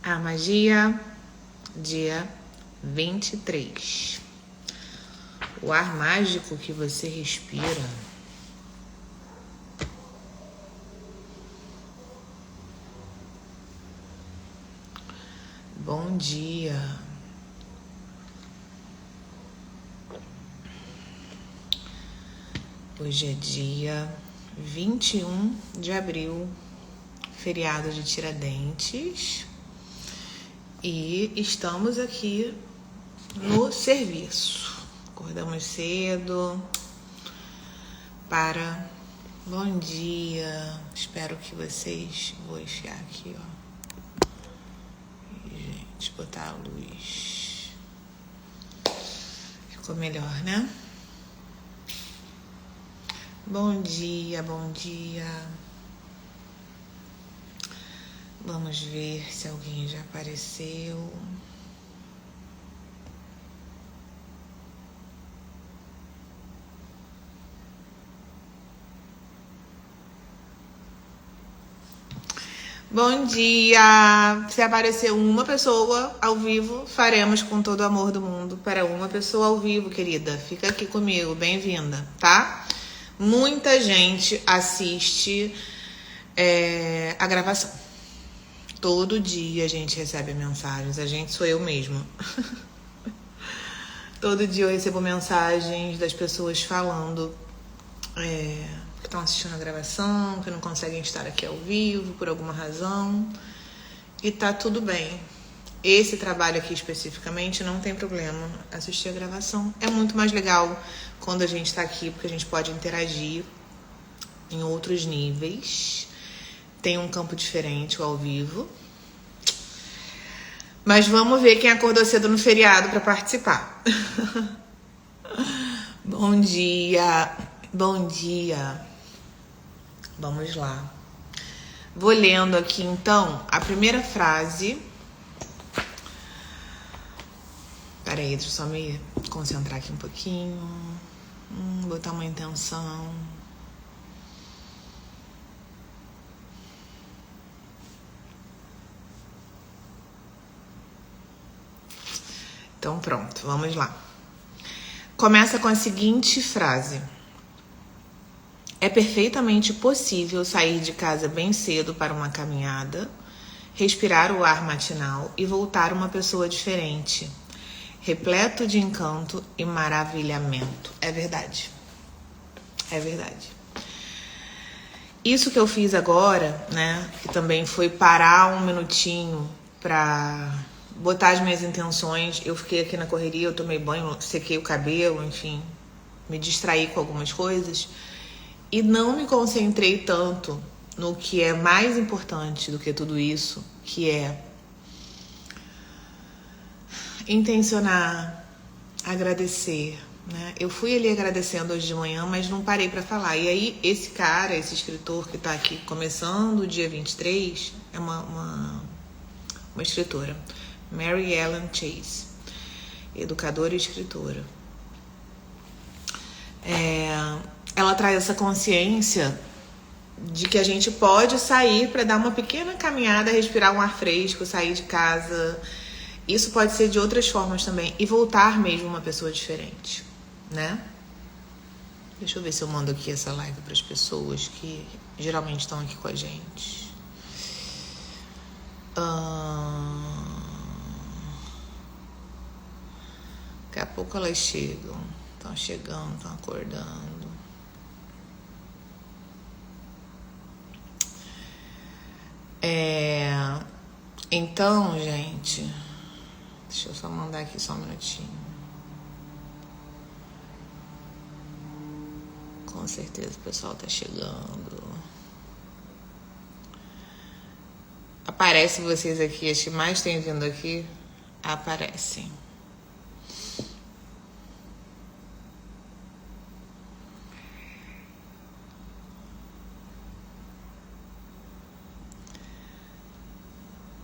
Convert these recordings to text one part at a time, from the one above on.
A magia, dia 23. O ar mágico que você respira. Bom dia. Hoje é dia 21 de abril, feriado de Tiradentes. E estamos aqui no serviço. Acordamos cedo para... Bom dia. Espero que vocês... Vou enfiar aqui, ó. E, gente, botar a luz. Ficou melhor, né? Bom dia, bom dia. Vamos ver se alguém já apareceu. Bom dia! Se aparecer uma pessoa ao vivo, faremos com todo o amor do mundo para uma pessoa ao vivo, querida. Fica aqui comigo, bem-vinda, tá? Muita gente assiste a gravação. Todo dia a gente recebe mensagens. A gente sou eu mesma. Todo dia eu recebo mensagens das pessoas falando que estão assistindo a gravação, que não conseguem estar aqui ao vivo por alguma razão. E tá tudo bem. Esse trabalho aqui especificamente não tem problema assistir a gravação. É muito mais legal quando a gente tá aqui, porque a gente pode interagir em outros níveis. Tem um campo diferente, o ao vivo. Mas vamos ver quem acordou cedo no feriado para participar. Bom dia, bom dia. Vamos lá. Vou lendo aqui então a primeira frase. Peraí, deixa eu só me concentrar aqui um pouquinho. Botar uma intenção. Então pronto, vamos lá. Começa com a seguinte frase. É perfeitamente possível sair de casa bem cedo para uma caminhada, respirar o ar matinal e voltar uma pessoa diferente, repleto de encanto e maravilhamento. É verdade. É verdade. Isso que eu fiz agora, né, que também foi parar um minutinho para botar as minhas intenções. Eu fiquei aqui na correria, eu tomei banho, sequei o cabelo, enfim, me distraí com algumas coisas e não me concentrei tanto no que é mais importante do que tudo isso, que é intencionar, agradecer, né? Eu fui ali agradecendo hoje de manhã, mas não parei para falar. E aí esse cara, esse escritor que tá aqui começando o dia 23, é uma escritora, Mary Ellen Chase, educadora e escritora. Ela traz essa consciência de que a gente pode sair para dar uma pequena caminhada, respirar um ar fresco, sair de casa. Isso pode ser de outras formas também. E voltar mesmo uma pessoa diferente, né? Deixa eu ver se eu mando aqui essa live para as pessoas que geralmente estão aqui com a gente. Daqui a pouco elas chegam. Estão chegando, estão acordando. Então, gente, deixa eu só mandar aqui só um minutinho. Com certeza o pessoal tá chegando. Aparece vocês aqui, as que mais têm vindo aqui, aparecem.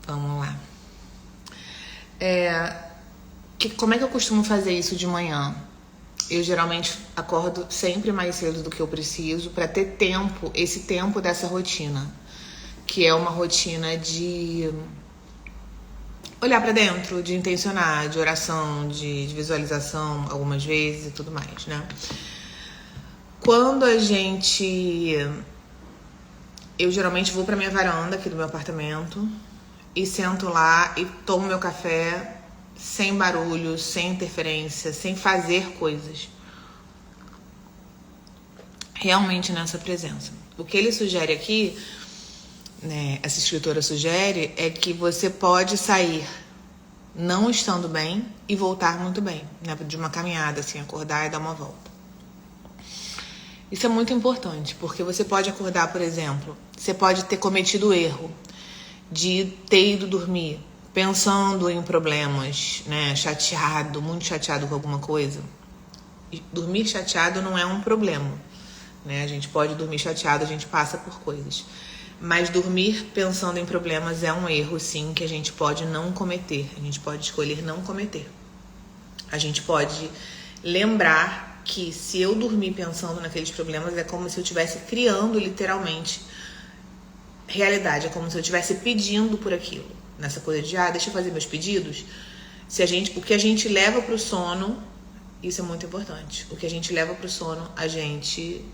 Vamos lá. Como é que eu costumo fazer isso de manhã? Eu geralmente acordo sempre mais cedo do que eu preciso para ter tempo, esse tempo dessa rotina, que é uma rotina de olhar para dentro, de intencionar, de oração, de visualização algumas vezes e tudo mais, né? Quando a gente... Eu geralmente vou pra minha varanda aqui do meu apartamento e sento lá e tomo meu café sem barulho, sem interferência, sem fazer coisas. Realmente nessa presença. O que ele sugere aqui, né, essa escritora sugere, é que você pode sair não estando bem e voltar muito bem, né, de uma caminhada, assim, acordar e dar uma volta. Isso é muito importante, porque você pode acordar, por exemplo, você pode ter cometido o erro de ter ido dormir pensando em problemas, né, chateado, muito chateado com alguma coisa. E dormir chateado não é um problema, né? A gente pode dormir chateado, a gente passa por coisas. Mas dormir pensando em problemas é um erro, sim, que a gente pode não cometer. A gente pode escolher não cometer. A gente pode lembrar que se eu dormir pensando naqueles problemas é como se eu estivesse criando literalmente realidade. É como se eu estivesse pedindo por aquilo. Nessa coisa de, deixa eu fazer meus pedidos. O que a gente leva pro sono, isso é muito importante. O que a gente leva pro sono, a gente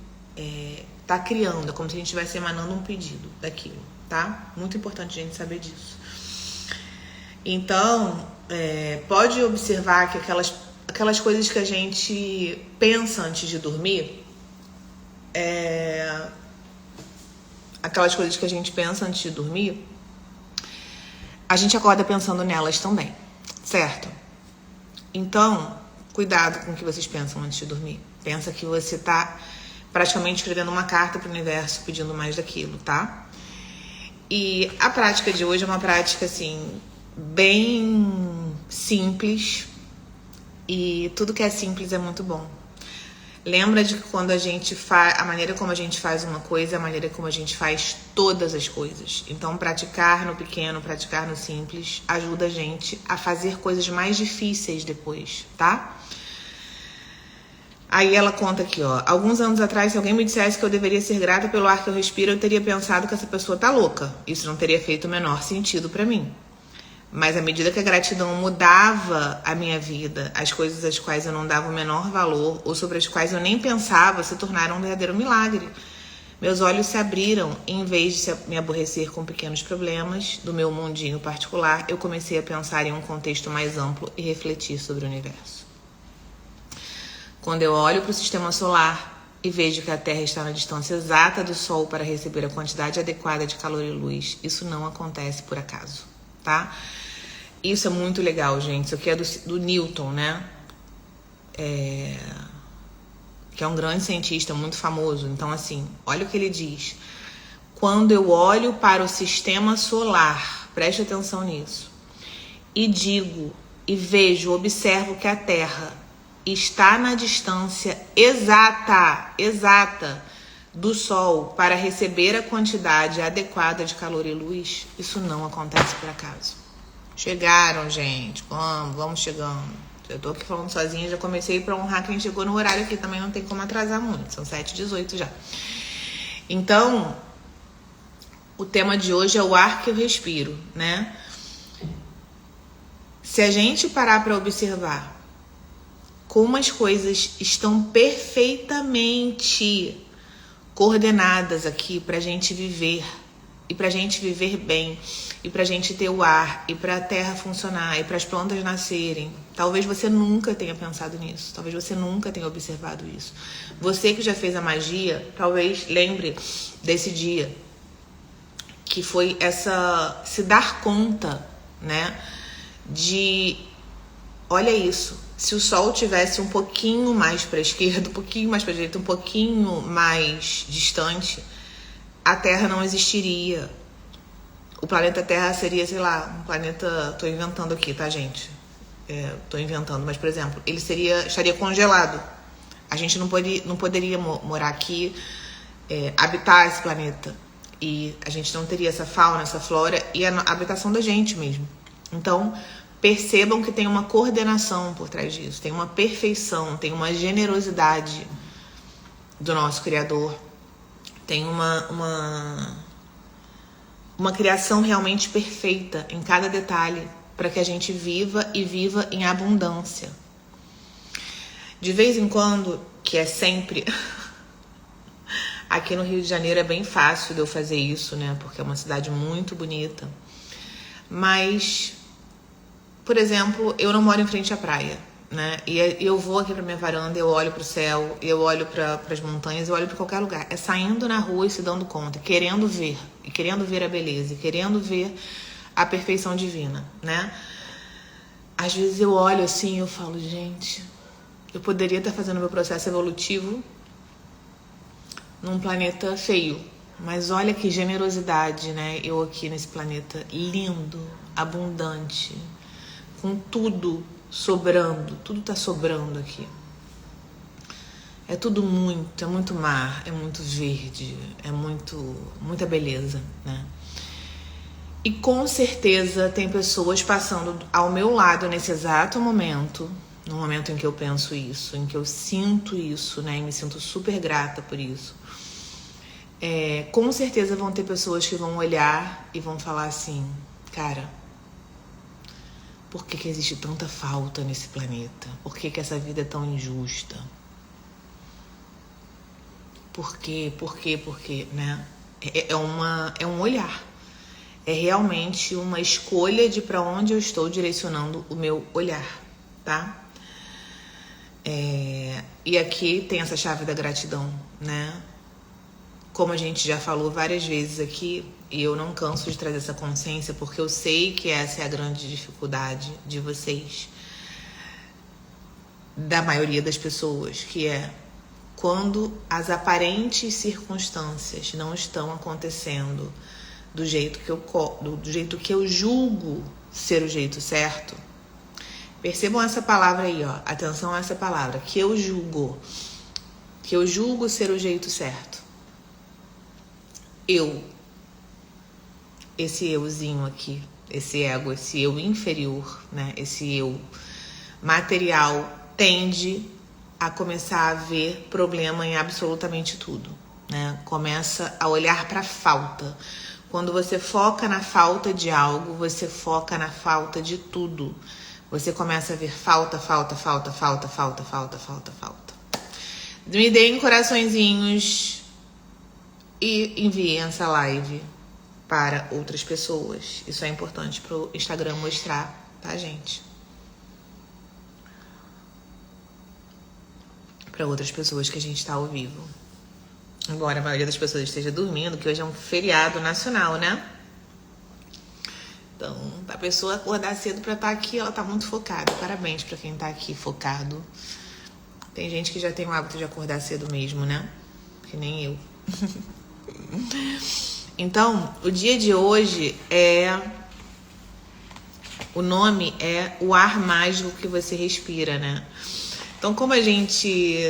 tá criando. É como se a gente estivesse emanando um pedido daquilo, tá? Muito importante a gente saber disso. Então, pode observar que aquelas coisas que a gente pensa antes de dormir, a gente acorda pensando nelas também, certo? Então, cuidado com o que vocês pensam antes de dormir. Pensa que você tá praticamente escrevendo uma carta pro universo pedindo mais daquilo, tá? E a prática de hoje é uma prática, assim, bem simples. E tudo que é simples é muito bom. Lembra de que quando a gente faz, a maneira como a gente faz uma coisa é a maneira como a gente faz todas as coisas. Então, praticar no pequeno, praticar no simples, ajuda a gente a fazer coisas mais difíceis depois, tá? Aí ela conta aqui, ó. Alguns anos atrás, se alguém me dissesse que eu deveria ser grata pelo ar que eu respiro, eu teria pensado que essa pessoa tá louca. Isso não teria feito o menor sentido pra mim. Mas à medida que a gratidão mudava a minha vida, as coisas às quais eu não dava o menor valor ou sobre as quais eu nem pensava se tornaram um verdadeiro milagre. Meus olhos se abriram e, em vez de me aborrecer com pequenos problemas do meu mundinho particular, eu comecei a pensar em um contexto mais amplo e refletir sobre o universo. Quando eu olho para o sistema solar e vejo que a Terra está na distância exata do Sol para receber a quantidade adequada de calor e luz, isso não acontece por acaso, tá? Isso é muito legal, gente. Isso aqui é do Newton, né? Que é um grande cientista, muito famoso. Então, assim, olha o que ele diz. Quando eu olho para o sistema solar, preste atenção nisso, e digo, e vejo, observo que a Terra está na distância exata do Sol para receber a quantidade adequada de calor e luz, isso não acontece por acaso. Chegaram, gente. Vamos chegando. Eu tô aqui falando sozinha, já comecei pra honrar quem chegou no horário aqui. Também não tem como atrasar muito. São 7h18 já. Então, o tema de hoje é o ar que eu respiro, né? Se a gente parar pra observar como as coisas estão perfeitamente coordenadas aqui pra gente viver, e pra gente viver bem, e pra gente ter o ar, e pra terra funcionar, e para as plantas nascerem. Talvez você nunca tenha pensado nisso, talvez você nunca tenha observado isso. Você que já fez a magia, talvez lembre desse dia, que foi se dar conta, né, de, olha isso, se o Sol tivesse um pouquinho mais para a esquerda, um pouquinho mais para a direita, um pouquinho mais distante, a Terra não existiria. O planeta Terra seria, sei lá, um planeta... Tô inventando aqui, tá, gente? Tô inventando, mas, por exemplo, ele estaria congelado. A gente não poderia morar aqui, habitar esse planeta. E a gente não teria essa fauna, essa flora e a habitação da gente mesmo. Então, percebam que tem uma coordenação por trás disso. Tem uma perfeição, tem uma generosidade do nosso Criador. Tem uma criação realmente perfeita em cada detalhe para que a gente viva e viva em abundância. De vez em quando, que é sempre, aqui no Rio de Janeiro é bem fácil de eu fazer isso, né? Porque é uma cidade muito bonita. Mas, por exemplo, eu não moro em frente à praia, né? E eu vou aqui pra minha varanda, eu olho pro céu, eu olho para as montanhas, eu olho para qualquer lugar. É saindo na rua e se dando conta, querendo ver a beleza, e querendo ver a perfeição divina, né? Às vezes eu olho assim e eu falo, gente, eu poderia estar fazendo meu processo evolutivo num planeta feio, mas olha que generosidade, né? Eu aqui nesse planeta lindo, abundante, com tudo sobrando, tudo tá sobrando aqui. É tudo muito, é muito mar, é muito verde, é muita beleza, né? E com certeza tem pessoas passando ao meu lado nesse exato momento, no momento em que eu penso isso, em que eu sinto isso, né? E me sinto super grata por isso. Com certeza vão ter pessoas que vão olhar e vão falar assim, cara, por que existe tanta falta nesse planeta? Por que essa vida é tão injusta? Por quê, né? É um olhar. É realmente uma escolha de para onde eu estou direcionando o meu olhar, tá? E aqui tem essa chave da gratidão, né? Como a gente já falou várias vezes aqui, e eu não canso de trazer essa consciência, porque eu sei que essa é a grande dificuldade de vocês, da maioria das pessoas, que é quando as aparentes circunstâncias não estão acontecendo do jeito que eu julgo ser o jeito certo. Percebam essa palavra aí, ó. Atenção a essa palavra, que eu julgo ser o jeito certo. Esse euzinho aqui, esse ego, esse eu inferior, né? Esse eu material tende a começar a ver problema em absolutamente tudo, né? Começa a olhar para a falta. Quando você foca na falta de algo, você foca na falta de tudo. Você começa a ver falta. Me deem coraçõezinhos e enviem essa live para outras pessoas. Isso é importante pro Instagram mostrar, tá, gente? Para outras pessoas que a gente tá ao vivo. Embora a maioria das pessoas esteja dormindo, que hoje é um feriado nacional, né? Então, a pessoa acordar cedo pra estar aqui, ela tá muito focada. Parabéns pra quem tá aqui focado. Tem gente que já tem o hábito de acordar cedo mesmo, né? Que nem eu. Então, o dia de hoje o nome é o ar mágico que você respira, né? Então, como a gente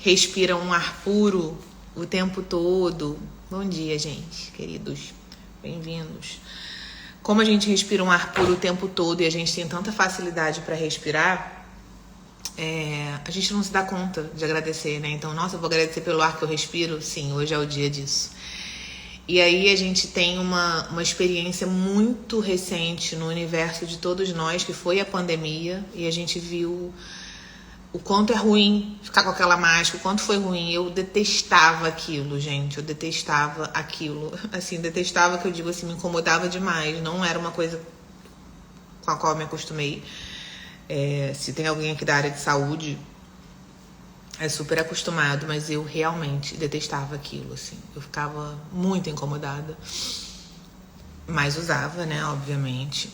respira um ar puro o tempo todo... Bom dia, gente, queridos. Bem-vindos. Como a gente respira um ar puro o tempo todo e a gente tem tanta facilidade para respirar, a gente não se dá conta de agradecer, né? Então, nossa, eu vou agradecer pelo ar que eu respiro? Sim, hoje é o dia disso. E aí a gente tem uma experiência muito recente no universo de todos nós, que foi a pandemia, e a gente viu o quanto é ruim ficar com aquela máscara, o quanto foi ruim. Eu detestava aquilo, gente, eu detestava aquilo. Assim, detestava, que eu digo assim, me incomodava demais, não era uma coisa com a qual eu me acostumei. Se tem alguém aqui da área de saúde, é super acostumado, mas eu realmente detestava aquilo, assim. Eu ficava muito incomodada. Mas usava, né, obviamente.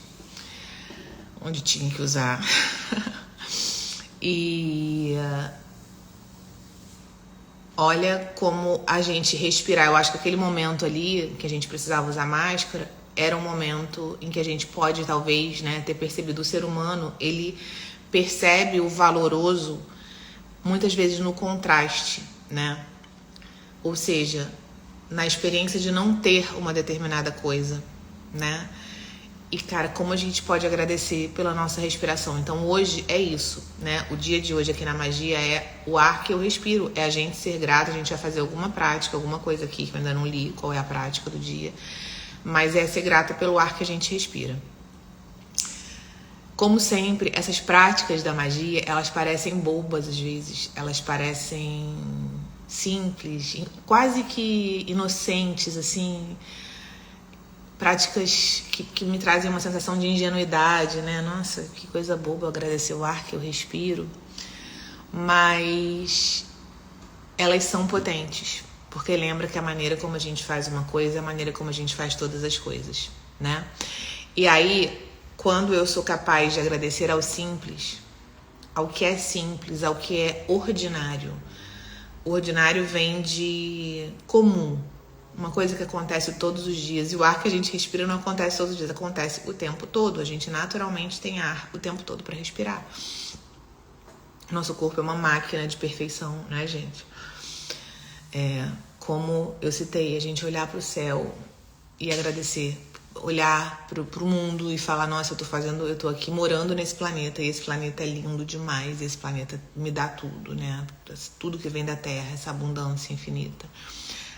Onde tinha que usar. E olha como a gente respirar. Eu acho que aquele momento ali que a gente precisava usar máscara era um momento em que a gente pode, talvez, né, ter percebido. O ser humano, ele percebe o valoroso muitas vezes no contraste, né? Ou seja, na experiência de não ter uma determinada coisa, né? E, cara, como a gente pode agradecer pela nossa respiração. Então, hoje é isso, né? O dia de hoje aqui na magia é o ar que eu respiro. É a gente ser grato, a gente vai fazer alguma prática, alguma coisa aqui que eu ainda não li, qual é a prática do dia. Mas é ser grata pelo ar que a gente respira. Como sempre, essas práticas da magia, elas parecem bobas às vezes, elas parecem simples, quase que inocentes, assim, práticas que me trazem uma sensação de ingenuidade, né? Nossa, que coisa boba, agradecer o ar que eu respiro. Mas elas são potentes, porque lembra que a maneira como a gente faz uma coisa é a maneira como a gente faz todas as coisas, né? E aí, quando eu sou capaz de agradecer ao simples, ao que é simples, ao que é ordinário. O ordinário vem de comum, uma coisa que acontece todos os dias. E o ar que a gente respira não acontece todos os dias, acontece o tempo todo. A gente naturalmente tem ar o tempo todo para respirar. Nosso corpo é uma máquina de perfeição, né, gente? Como eu citei, a gente olhar para o céu e agradecer, olhar para o mundo e falar, nossa, eu tô aqui morando nesse planeta e esse planeta é lindo demais, esse planeta me dá tudo, né? Tudo que vem da Terra, essa abundância infinita.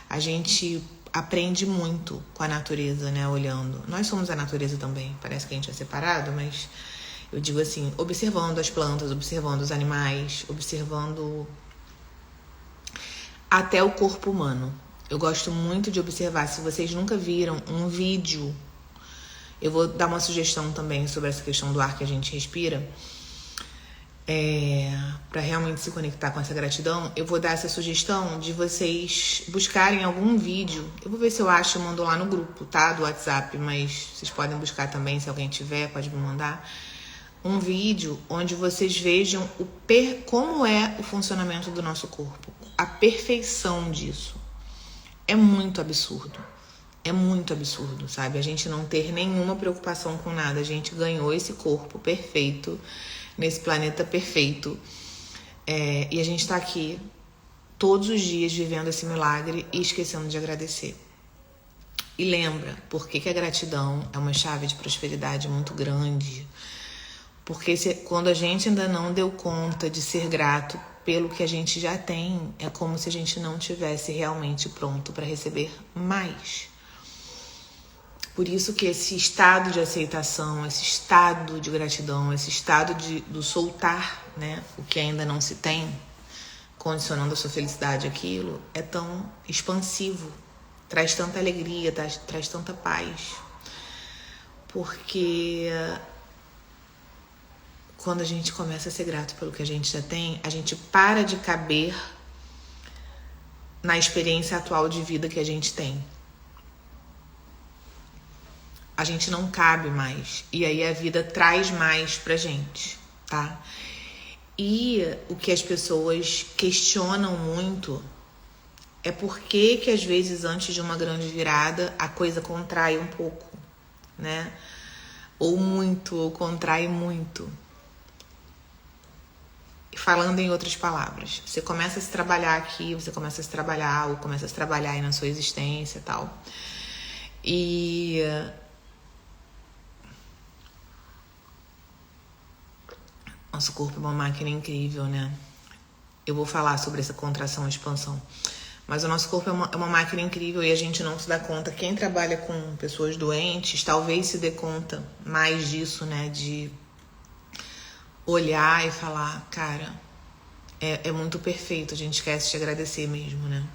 A gente aprende muito com a natureza, né? Olhando. Nós somos a natureza também, parece que a gente é separado, mas eu digo assim, observando as plantas, observando os animais, observando até o corpo humano. Eu gosto muito de observar. Se vocês nunca viram um vídeo, eu vou dar uma sugestão também sobre essa questão do ar que a gente respira, para realmente se conectar com essa gratidão. Eu vou dar essa sugestão de vocês buscarem algum vídeo. Eu vou ver se eu acho, eu mando lá no grupo, tá? Do WhatsApp, mas vocês podem buscar também, se alguém tiver, pode me mandar. Um vídeo onde vocês vejam como é o funcionamento do nosso corpo. A perfeição disso. É muito absurdo. É muito absurdo, sabe? A gente não ter nenhuma preocupação com nada. A gente ganhou esse corpo perfeito, nesse planeta perfeito. E a gente tá aqui todos os dias vivendo esse milagre e esquecendo de agradecer. E lembra, por que a gratidão é uma chave de prosperidade muito grande? Porque quando a gente ainda não deu conta de ser grato pelo que a gente já tem, é como se a gente não tivesse realmente pronto para receber mais. Por isso que esse estado de aceitação, esse estado de gratidão, esse estado do soltar, né, o que ainda não se tem, condicionando a sua felicidade àquilo, é tão expansivo, traz tanta alegria, traz tanta paz. Porque quando a gente começa a ser grato pelo que a gente já tem, a gente para de caber na experiência atual de vida que a gente tem. A gente não cabe mais. E aí a vida traz mais pra gente, tá? E o que as pessoas questionam muito é por que às vezes antes de uma grande virada a coisa contrai um pouco, né? Ou muito, ou contrai muito. Falando em outras palavras, você começa a se trabalhar aqui, você começa a se trabalhar, ou começa a se trabalhar aí na sua existência e tal. E nosso corpo é uma máquina incrível, né? Eu vou falar sobre essa contração e expansão. Mas o nosso corpo é uma máquina incrível e a gente não se dá conta. Quem trabalha com pessoas doentes talvez se dê conta mais disso, né? De olhar e falar, cara, é muito perfeito, a gente esquece de agradecer mesmo, né?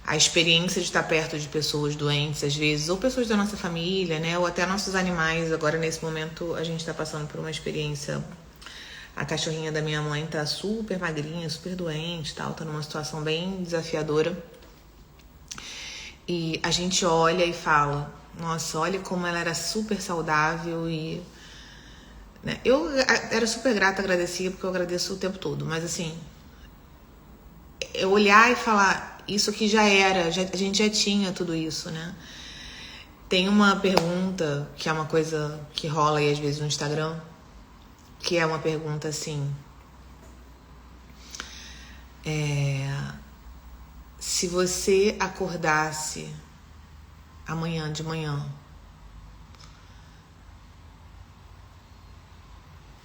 A experiência de estar perto de pessoas doentes, às vezes, ou pessoas da nossa família, né? Ou até nossos animais. Agora, nesse momento, a gente tá passando por uma experiência. A cachorrinha da minha mãe tá super magrinha, super doente, tal, tá numa situação bem desafiadora. E a gente olha e fala, nossa, olha como ela era super saudável e... né? Eu era super grata, agradecia, porque eu agradeço o tempo todo, mas assim, eu olhar e falar, isso aqui já era, a gente já tinha tudo isso, né? Tem uma pergunta, que é uma coisa que rola aí às vezes no Instagram, que é uma pergunta assim, se você acordasse amanhã de manhã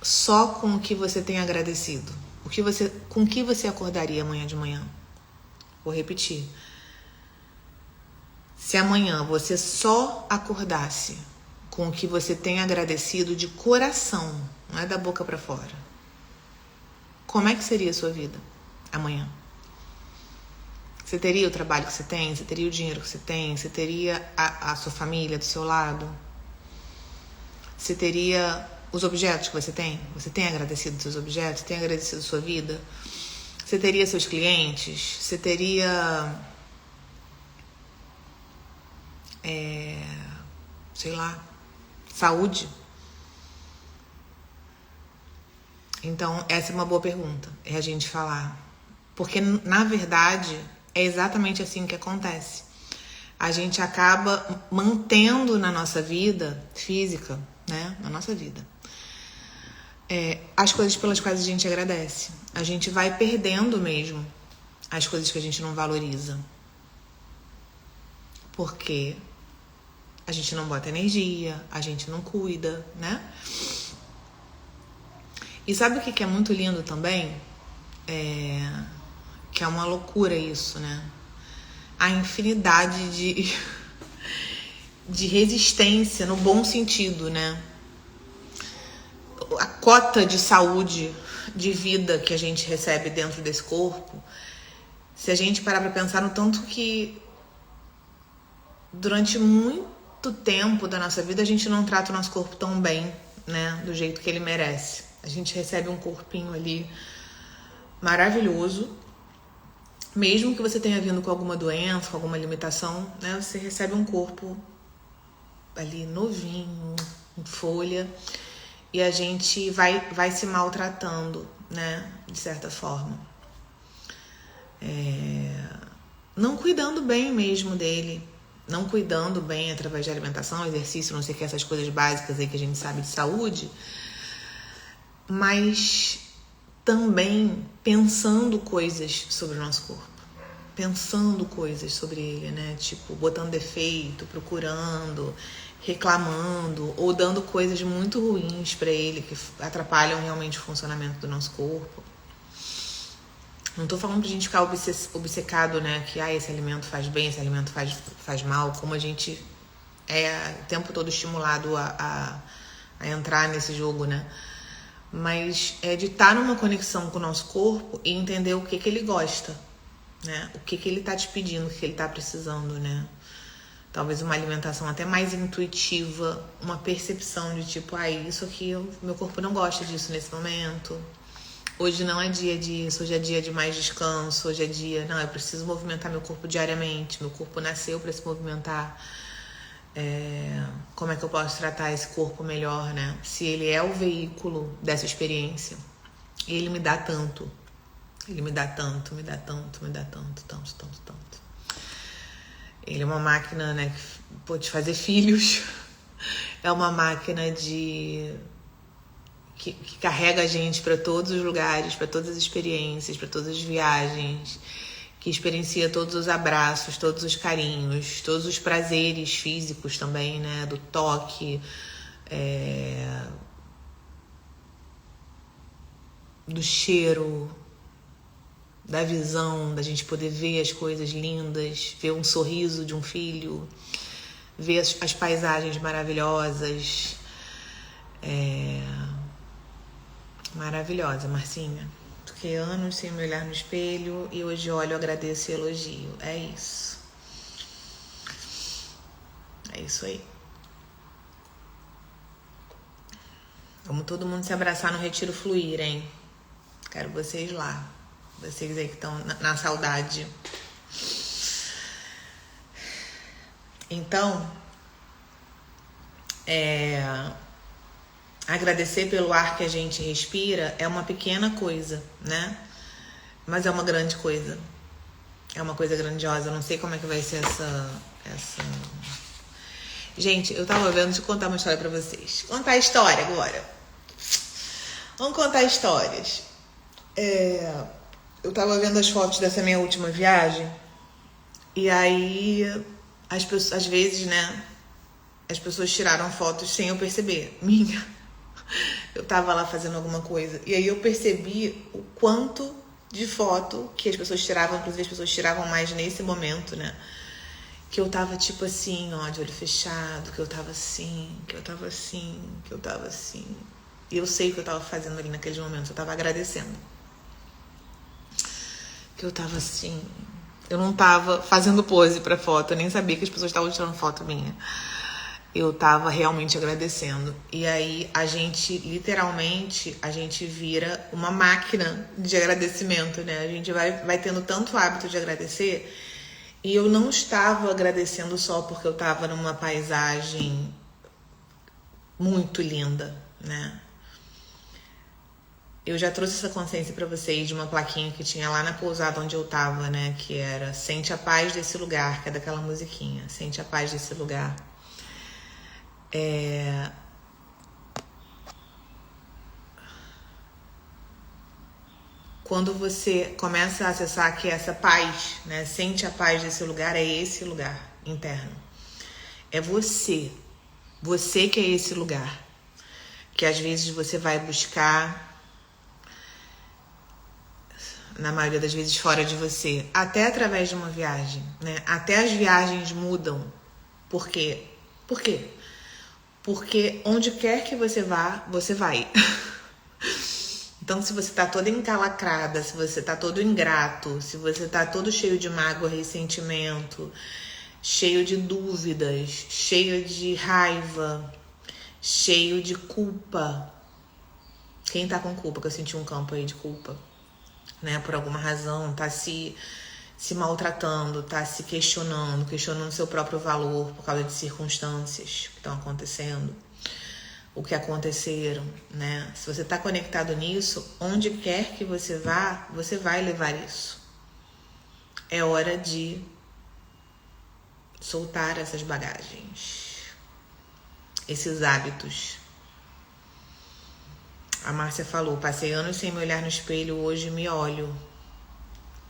só com o que você tem agradecido, com o que você acordaria amanhã de manhã? Vou repetir. Se amanhã você só acordasse com o que você tem agradecido de coração, não é da boca para fora, como é que seria a sua vida amanhã? Você teria o trabalho que você tem? Você teria o dinheiro que você tem? Você teria a sua família do seu lado? Você teria os objetos que você tem? Você tem agradecido seus objetos? Tem agradecido sua vida? Você teria seus clientes? Você teria... sei lá, saúde? Então, essa é uma boa pergunta, é a gente falar. Porque, na verdade, é exatamente assim que acontece. A gente acaba mantendo na nossa vida física, né? Na nossa vida, as coisas pelas quais a gente agradece. A gente vai perdendo mesmo as coisas que a gente não valoriza. Porque a gente não bota energia, a gente não cuida, né? E sabe o que é muito lindo também? Que é uma loucura isso, né? A infinidade de resistência, no bom sentido, né? A cota de saúde, de vida que a gente recebe dentro desse corpo, se a gente parar pra pensar no tanto que durante muito tempo da nossa vida a gente não trata o nosso corpo tão bem, né? Do jeito que ele merece. A gente recebe um corpinho ali maravilhoso, mesmo que você tenha vindo com alguma doença, com alguma limitação, né? Você recebe um corpo ali novinho, em folha, e a gente vai se maltratando, né? De certa forma. Não cuidando bem mesmo dele, não cuidando bem através de alimentação, exercício, não sei o que, essas coisas básicas aí que a gente sabe de saúde, mas também pensando coisas sobre o nosso corpo, pensando coisas sobre ele, né? Tipo, botando defeito, procurando, reclamando ou dando coisas muito ruins pra ele que atrapalham realmente o funcionamento do nosso corpo. Não tô falando pra gente ficar obcecado, né? Que esse alimento faz bem, esse alimento faz mal, como a gente é o tempo todo estimulado a entrar nesse jogo, né? Mas é de estar numa conexão com o nosso corpo e entender o que ele gosta, né? O que ele tá te pedindo, o que ele tá precisando, né? Talvez uma alimentação até mais intuitiva, uma percepção de tipo, isso aqui, meu corpo não gosta disso nesse momento. Hoje não é dia disso, hoje é dia de mais descanso, hoje é dia... Não, eu preciso movimentar meu corpo diariamente, meu corpo nasceu para se movimentar. Como é que eu posso tratar esse corpo melhor, né? Se ele é o veículo dessa experiência, ele me dá tanto. Ele me dá tanto, me dá tanto, me dá tanto. Ele é uma máquina, né, que pode fazer filhos. É uma máquina que carrega a gente para todos os lugares, para todas as experiências, para todas as viagens, que experiencia todos os abraços, todos os carinhos, todos os prazeres físicos também, né, do toque, do cheiro, da visão, da gente poder ver as coisas lindas, ver um sorriso de um filho, ver as paisagens maravilhosas. Maravilhosa, Marcinha. Fiquei anos sem me olhar no espelho e hoje olho, agradeço e elogio. É isso. É isso aí. Vamos todo mundo se abraçar no Retiro Fluir, hein? Quero vocês lá. Vocês aí que estão na saudade. Então, agradecer pelo ar que a gente respira é uma pequena coisa, né? Mas é uma grande coisa. É uma coisa grandiosa. Eu não sei como é que vai ser essa... Gente, eu tava vendo, deixa eu contar uma história pra vocês. Contar a história agora. Vamos contar histórias. Eu tava vendo as fotos dessa minha última viagem. E aí, às vezes, né? As pessoas tiraram fotos sem eu perceber. Eu tava lá fazendo alguma coisa. E aí eu percebi o quanto de foto que as pessoas tiravam. Inclusive as pessoas tiravam mais nesse momento, né? que eu tava tipo assim, ó, de olho fechado, que eu tava assim, que eu tava assim, que eu tava assim. E eu sei o que eu tava fazendo ali naqueles momentos, eu tava agradecendo. Que eu tava assim. Eu não tava fazendo pose pra foto, eu nem sabia que as pessoas estavam tirando foto minha. Eu tava realmente agradecendo. E aí a gente, literalmente, a gente vira uma máquina de agradecimento, né? A gente vai tendo tanto hábito de agradecer. E eu não estava agradecendo só porque eu tava numa paisagem muito linda, né? Eu já trouxe essa consciência pra vocês de uma plaquinha que tinha lá na pousada onde eu tava, né? Que era Sente a Paz Desse Lugar, que é daquela musiquinha. Sente a Paz Desse Lugar. Quando você começa a acessar que essa paz, né? Sente a paz desse lugar, é esse lugar interno. É você. Você que é esse lugar. Que às vezes você vai buscar, na maioria das vezes fora de você, até através de uma viagem, né? Até as viagens mudam. Por quê? Por quê? Porque onde quer que você vá, você vai. Então, se você tá toda encalacrada, se você tá todo ingrato, se você tá todo cheio de mágoa, ressentimento, cheio de dúvidas, cheio de raiva, cheio de culpa. Quem tá com culpa, que eu senti um campo aí de culpa, né? Por alguma razão, tá se maltratando, tá se questionando seu próprio valor por causa de circunstâncias que estão acontecendo, o que aconteceram, né? Se você tá conectado nisso, onde quer que você vá, você vai levar isso. É hora de soltar essas bagagens, esses hábitos. A Márcia falou, passei anos sem me olhar no espelho, hoje me olho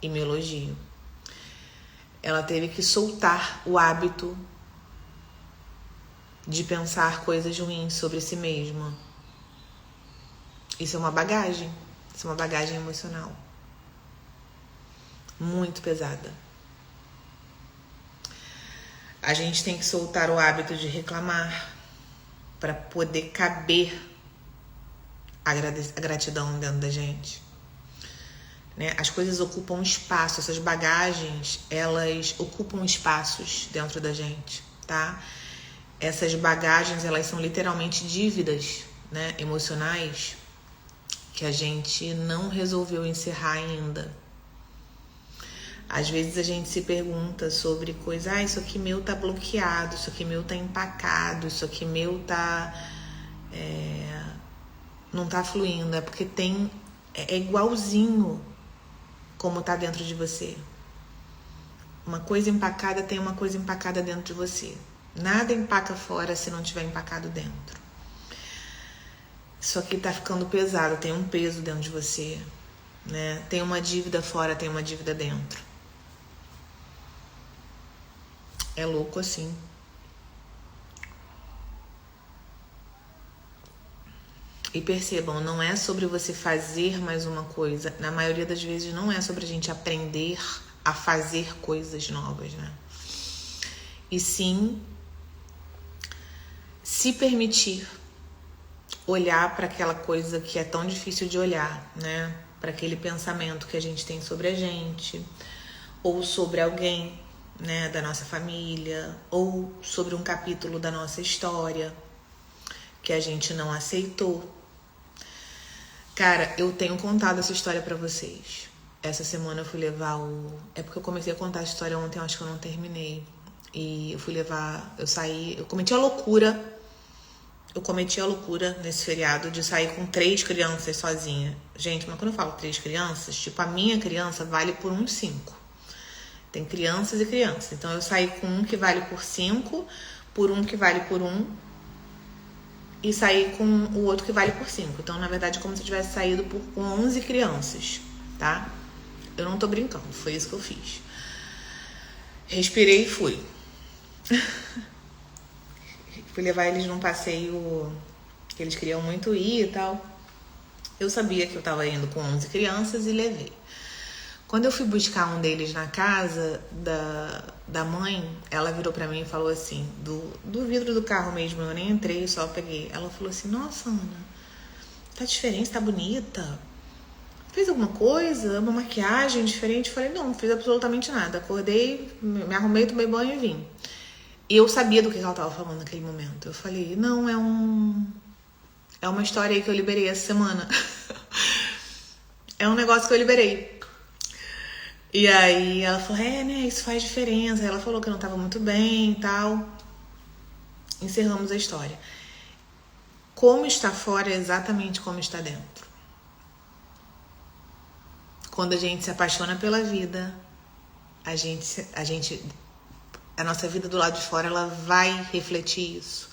e me elogio. Ela teve que soltar o hábito de pensar coisas ruins sobre si mesma. Isso é uma bagagem. Isso é uma bagagem emocional. Muito pesada. A gente tem que soltar o hábito de reclamar para poder caber a gratidão dentro da gente. Né? As coisas ocupam espaço, essas bagagens, elas ocupam espaços dentro da gente, tá? Essas bagagens, elas são literalmente dívidas, né, emocionais que a gente não resolveu encerrar ainda. Às vezes a gente se pergunta sobre coisa, isso aqui meu tá bloqueado, isso aqui meu tá empacado, isso aqui meu tá não tá fluindo, é porque é igualzinho como tá dentro de você. Uma coisa empacada tem uma coisa empacada dentro de você. Nada empaca fora se não tiver empacado dentro. Isso aqui tá ficando pesado, tem um peso dentro de você, né? Tem uma dívida fora, tem uma dívida dentro. É louco assim. E percebam, não é sobre você fazer mais uma coisa. Na maioria das vezes não é sobre a gente aprender a fazer coisas novas, né? E sim se permitir olhar para aquela coisa que é tão difícil de olhar, né? Para aquele pensamento que a gente tem sobre a gente, ou sobre alguém, né, da nossa família, ou sobre um capítulo da nossa história que a gente não aceitou. Cara, eu tenho contado essa história pra vocês. Essa semana eu fui levar É porque eu comecei a contar a história ontem, eu acho que eu não terminei. E eu fui levar... Eu cometi a loucura nesse feriado de sair com 3 crianças sozinha. Gente, mas quando eu falo 3 crianças, tipo, a minha criança vale por uns 5. Tem crianças e crianças. Então eu saí com um que vale por 5, por um que vale por 1, e saí com o outro que vale por 5. Então, na verdade, como se eu tivesse saído com 11 crianças, tá? Eu não tô brincando, foi isso que eu fiz. Respirei e fui. Fui levar eles num passeio que eles queriam muito ir e tal. Eu sabia que eu tava indo com 11 crianças e levei. Quando eu fui buscar um deles na casa da mãe, ela virou pra mim e falou assim, do vidro do carro mesmo, eu nem entrei, só peguei. Ela falou assim, nossa, Ana, tá diferente, tá bonita. Fez alguma coisa? Uma maquiagem diferente? Eu falei, não fiz absolutamente nada. Acordei, me arrumei, tomei banho e vim. E eu sabia do que ela tava falando naquele momento. Eu falei, não, é uma história aí que eu liberei essa semana. É um negócio que eu liberei. E aí ela falou, né, isso faz diferença. Ela falou que eu não tava muito bem e tal. Encerramos a história. Como está fora é exatamente como está dentro. Quando a gente se apaixona pela vida, a nossa vida do lado de fora, ela vai refletir isso.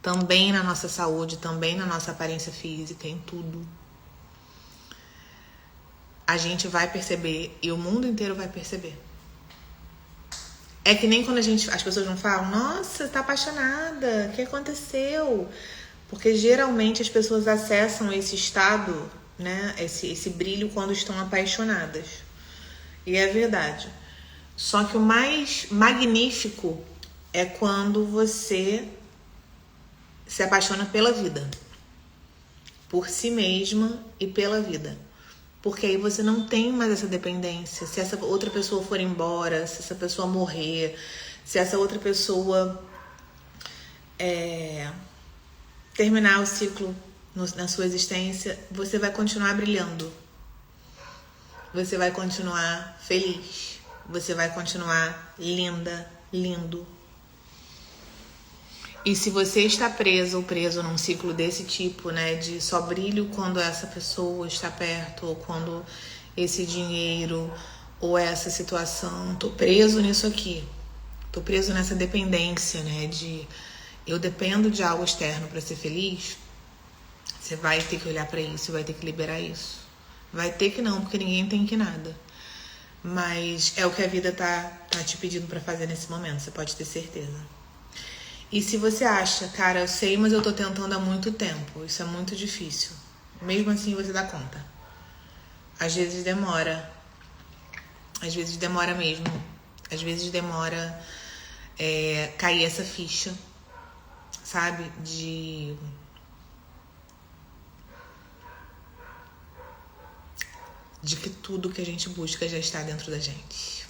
Também na nossa saúde, também na nossa aparência física, em tudo. A gente vai perceber e o mundo inteiro vai perceber. É que nem quando as pessoas não falam, nossa, tá apaixonada, o que aconteceu? Porque geralmente as pessoas acessam esse estado, né, esse brilho quando estão apaixonadas. E é verdade. Só que o mais magnífico é quando você se apaixona pela vida. Por si mesma e pela vida. Porque aí você não tem mais essa dependência. Se essa outra pessoa for embora, se essa pessoa morrer, se essa outra pessoa terminar o ciclo na sua existência, você vai continuar brilhando. Você vai continuar feliz. Você vai continuar linda, lindo. E se você está preso ou preso num ciclo desse tipo, né, de só brilho quando essa pessoa está perto, ou quando esse dinheiro, ou essa situação, tô preso nisso aqui, tô preso nessa dependência, né, de eu dependo de algo externo para ser feliz, você vai ter que olhar para isso, vai ter que liberar isso. Vai ter que não, porque ninguém tem que nada. Mas é o que a vida tá te pedindo para fazer nesse momento, você pode ter certeza. E se você acha, cara, eu sei, mas eu tô tentando há muito tempo, isso é muito difícil. Mesmo assim você dá conta. Às vezes demora. Às vezes demora mesmo. Às vezes demora cair essa ficha, sabe? De que tudo que a gente busca já está dentro da gente.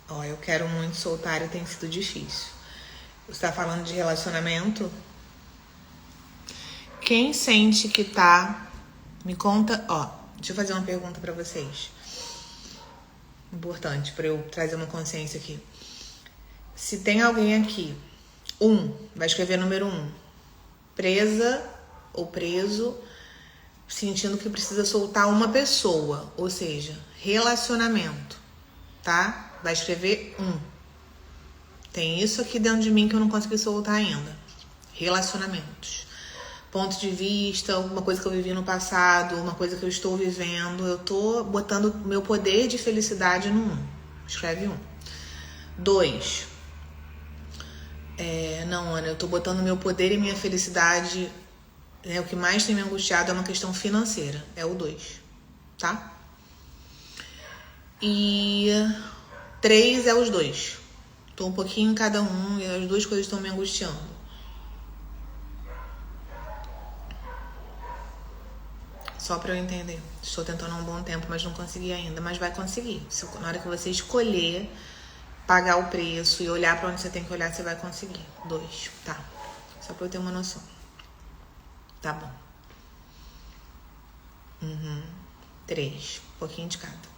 Ó, eu quero muito soltar e tem sido difícil. Você tá falando de relacionamento? Quem sente que tá... Me conta... Ó, deixa eu fazer uma pergunta pra vocês. Importante, pra eu trazer uma consciência aqui. Se tem alguém aqui... vai escrever número 1. Presa ou preso, sentindo que precisa soltar uma pessoa. Ou seja, relacionamento, tá? Vai escrever 1. Tem isso aqui dentro de mim que eu não consegui soltar ainda. Relacionamentos. Ponto de vista, alguma coisa que eu vivi no passado, uma coisa que eu estou vivendo. Eu tô botando meu poder de felicidade no 1. Escreve 1. 2. Não, Ana, eu tô botando meu poder e minha felicidade. O que mais tem me angustiado é uma questão financeira. É o 2. Tá? E 3 é os 2. Tô um pouquinho em cada um e as duas coisas estão me angustiando. Só pra eu entender. Estou tentando há um bom tempo, mas não consegui ainda. Mas vai conseguir. Na hora que você escolher pagar o preço e olhar pra onde você tem que olhar, você vai conseguir. 2, tá? Só pra eu ter uma noção. Tá bom. 3. Um pouquinho de cada.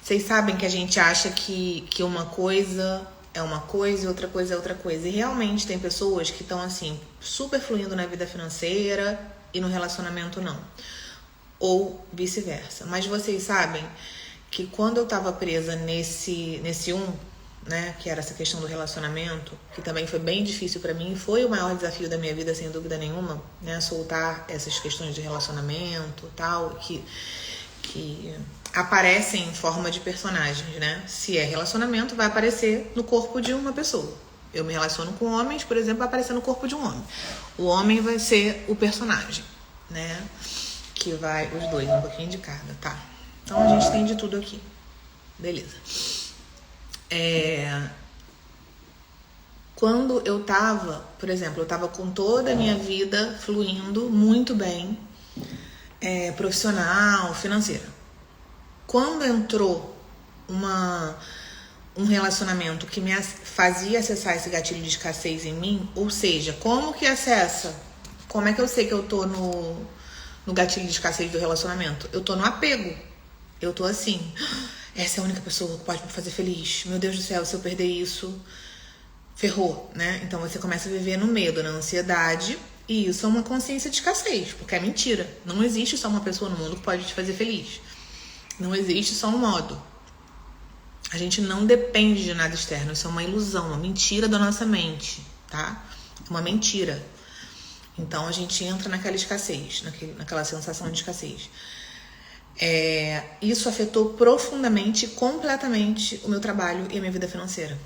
Vocês sabem que a gente acha que uma coisa é uma coisa e outra coisa é outra coisa. E realmente tem pessoas que estão assim, super fluindo na vida financeira e no relacionamento não. Ou vice-versa. Mas vocês sabem que quando eu tava presa nesse 1, né, que era essa questão do relacionamento, que também foi bem difícil pra mim, foi o maior desafio da minha vida, sem dúvida nenhuma, né, soltar essas questões de relacionamento e tal, que aparecem em forma de personagens, né? Se é relacionamento, vai aparecer no corpo de uma pessoa. Eu me relaciono com homens, por exemplo, vai aparecer no corpo de um homem. O homem vai ser o personagem. né? Que vai os dois, um pouquinho de cada, tá? Então a gente tem de tudo aqui. Beleza. Quando eu tava, por exemplo, eu tava com toda a minha vida fluindo muito bem, profissional, financeira. Quando entrou um relacionamento que me fazia acessar esse gatilho de escassez em mim, ou seja, como que acessa? Como é que eu sei que eu tô no gatilho de escassez do relacionamento? Eu tô no apego. Eu tô assim, essa é a única pessoa que pode me fazer feliz. Meu Deus do céu, se eu perder isso, ferrou, né? Então você começa a viver no medo, na ansiedade, e isso é uma consciência de escassez, porque é mentira. Não existe só uma pessoa no mundo que pode te fazer feliz. Não existe só um modo. A gente não depende de nada externo. Isso é uma ilusão, uma mentira da nossa mente, tá? Uma mentira. Então a gente entra naquela escassez, naquela sensação de escassez. Isso afetou profundamente, completamente o meu trabalho e a minha vida financeira.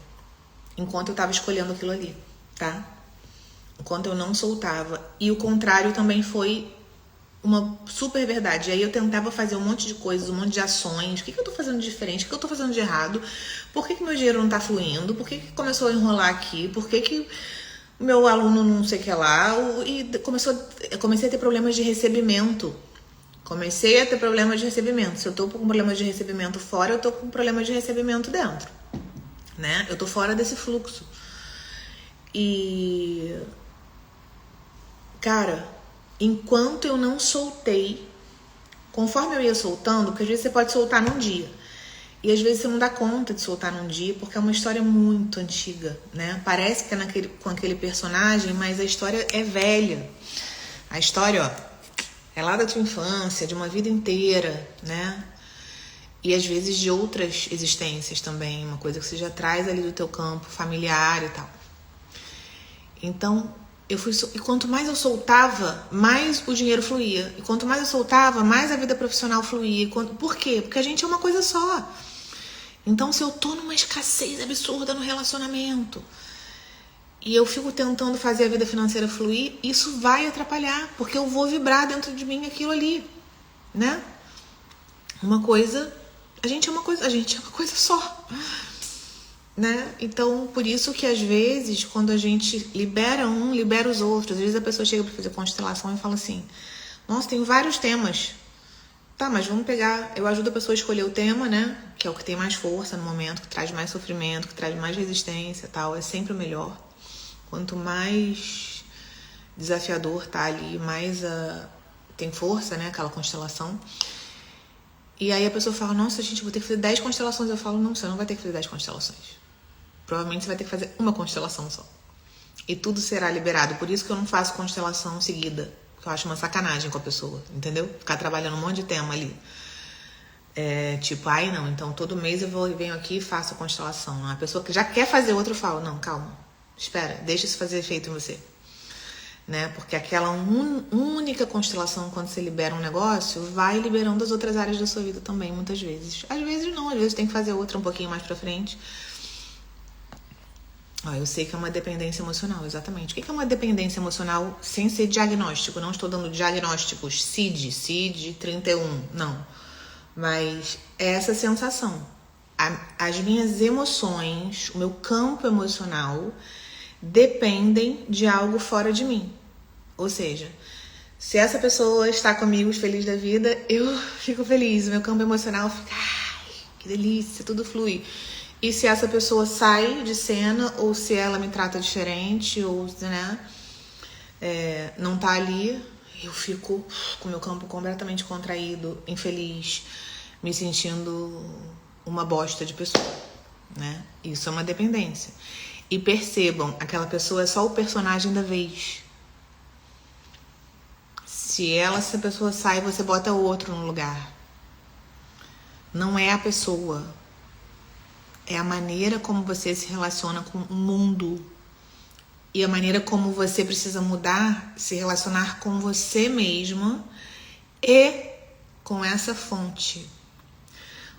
Enquanto eu estava escolhendo aquilo ali, tá? Enquanto eu não soltava. E o contrário também foi uma super verdade. Aí eu tentava fazer um monte de coisas, um monte de ações. O que eu tô fazendo de diferente? O que eu tô fazendo de errado? Por que meu dinheiro não tá fluindo? Por que começou a enrolar aqui? Por que o meu aluno não sei o que lá? E eu comecei a ter problemas de recebimento. Se eu tô com problemas de recebimento fora, eu tô com problemas de recebimento dentro, né? Eu tô fora desse fluxo. E... cara, enquanto eu não soltei, conforme eu ia soltando, porque às vezes você pode soltar num dia, e às vezes você não dá conta de soltar num dia, porque é uma história muito antiga, né? Parece que é com aquele personagem, mas a história é velha. A história, ó, é lá da tua infância, de uma vida inteira, né? E às vezes de outras existências também, uma coisa que você já traz ali do teu campo familiar e tal. Então, e quanto mais eu soltava, mais o dinheiro fluía. E quanto mais eu soltava, mais a vida profissional fluía. Por quê? Porque a gente é uma coisa só. Então, se eu tô numa escassez absurda no relacionamento e eu fico tentando fazer a vida financeira fluir, isso vai atrapalhar, porque eu vou vibrar dentro de mim aquilo ali, né? A gente é uma coisa só, né? Então, por isso que às vezes, quando a gente libera libera os outros. Às vezes a pessoa chega para fazer constelação e fala assim: nossa, tem vários temas. Tá, mas vamos pegar... Eu ajudo a pessoa a escolher o tema, né? Que é o que tem mais força no momento, que traz mais sofrimento, que traz mais resistência e tal. É sempre o melhor. Quanto mais desafiador tá ali, mais tem força, né? Aquela constelação. E aí a pessoa fala: nossa, gente, eu vou ter que fazer 10 constelações. Eu falo: não, você não vai ter que fazer 10 constelações. Provavelmente você vai ter que fazer uma constelação só. E tudo será liberado. Por isso que eu não faço constelação seguida. Porque eu acho uma sacanagem com a pessoa, entendeu? Ficar trabalhando um monte de tema ali. Tipo, não, então todo mês eu venho aqui e faço a constelação. A pessoa que já quer fazer outra, eu falo: não, calma, espera, deixa isso fazer efeito em você. Né? Porque aquela única constelação, quando você libera um negócio, vai liberando as outras áreas da sua vida também, muitas vezes. Às vezes não, às vezes tem que fazer outra um pouquinho mais pra frente. Eu sei que é uma dependência emocional, exatamente. O que é uma dependência emocional sem ser diagnóstico? Não estou dando diagnósticos CID 31, não. Mas é essa sensação. As minhas emoções, o meu campo emocional dependem de algo fora de mim. Ou seja, se essa pessoa está comigo feliz da vida, eu fico feliz. O meu campo emocional fica, que delícia, tudo flui. E se essa pessoa sai de cena, ou se ela me trata diferente, ou, né, não tá ali, eu fico com o meu campo completamente contraído, infeliz, me sentindo uma bosta de pessoa, né? Isso é uma dependência. E percebam, aquela pessoa é só o personagem da vez. Se essa pessoa sai, você bota outro no lugar. Não é a pessoa. É a maneira como você se relaciona com o mundo. E a maneira como você precisa mudar, se relacionar com você mesma e com essa fonte.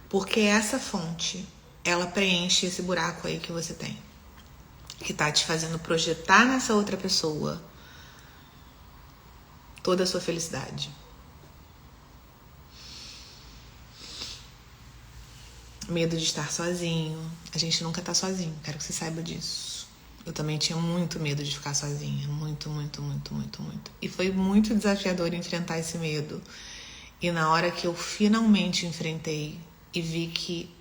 Porque essa fonte, ela preenche esse buraco aí que você tem. Que tá te fazendo projetar nessa outra pessoa toda a sua felicidade. Medo de estar sozinho. A gente nunca tá sozinho, quero que você saiba disso. Eu também tinha muito medo de ficar sozinha. Muito, muito, muito, muito, muito. E foi muito desafiador enfrentar esse medo. E na hora que eu finalmente enfrentei e vi que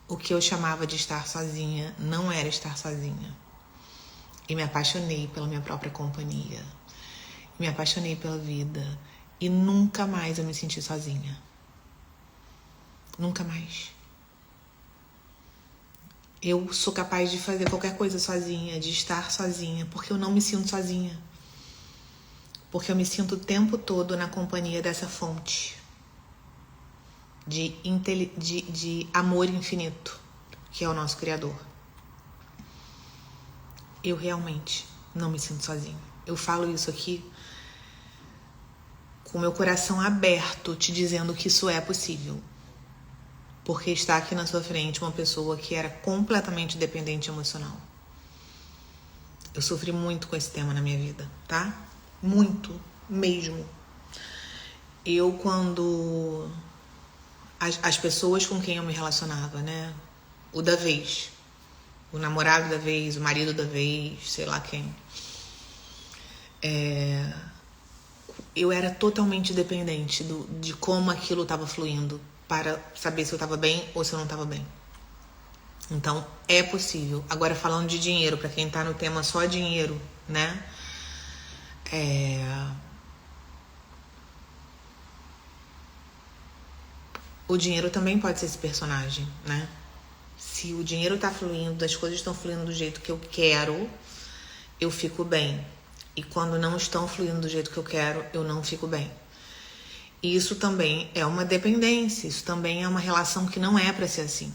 o que eu chamava de estar sozinha não era estar sozinha. E me apaixonei pela minha própria companhia. Me apaixonei pela vida. E nunca mais eu me senti sozinha. Nunca mais. Eu sou capaz de fazer qualquer coisa sozinha, de estar sozinha, porque eu não me sinto sozinha. Porque eu me sinto o tempo todo na companhia dessa fonte de amor infinito, que é o nosso Criador. Eu realmente não me sinto sozinha. Eu falo isso aqui com meu coração aberto, te dizendo que isso é possível. Porque está aqui na sua frente uma pessoa que era completamente dependente emocional. Eu sofri muito com esse tema na minha vida, tá? Muito, mesmo. Eu, quando... As pessoas com quem eu me relacionava, né? O da vez. O namorado da vez, o marido da vez, sei lá quem. Eu era totalmente dependente de como aquilo estava fluindo para saber se eu estava bem ou se eu não estava bem. Então, é possível. Agora, falando de dinheiro, para quem tá no tema só dinheiro, né? O dinheiro também pode ser esse personagem, né? Se o dinheiro tá fluindo, as coisas estão fluindo do jeito que eu quero, eu fico bem. E quando não estão fluindo do jeito que eu quero, eu não fico bem. E isso também é uma dependência, isso também é uma relação que não é pra ser assim.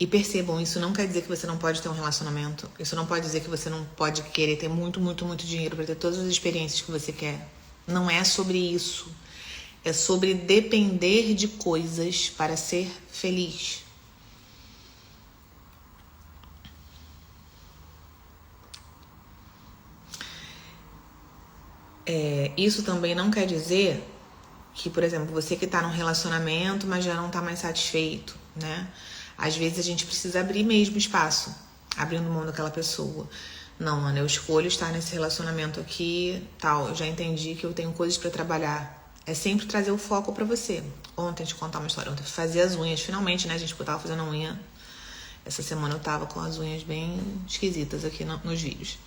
E percebam, isso não quer dizer que você não pode ter um relacionamento, isso não pode dizer que você não pode querer ter muito, muito, muito dinheiro pra ter todas as experiências que você quer. Não é sobre isso. É sobre depender de coisas para ser feliz. Isso também não quer dizer que, por exemplo, você que tá num relacionamento, mas já não tá mais satisfeito, né? Às vezes a gente precisa abrir mesmo espaço, abrindo mão daquela pessoa. Não, Ana, eu escolho estar nesse relacionamento aqui, tal, eu já entendi que eu tenho coisas pra trabalhar. É sempre trazer o foco pra você. Ontem, te contar uma história, ontem eu fazia as unhas, finalmente, né, gente, porque eu tava fazendo a unha. Essa semana eu tava com as unhas bem esquisitas aqui nos vídeos.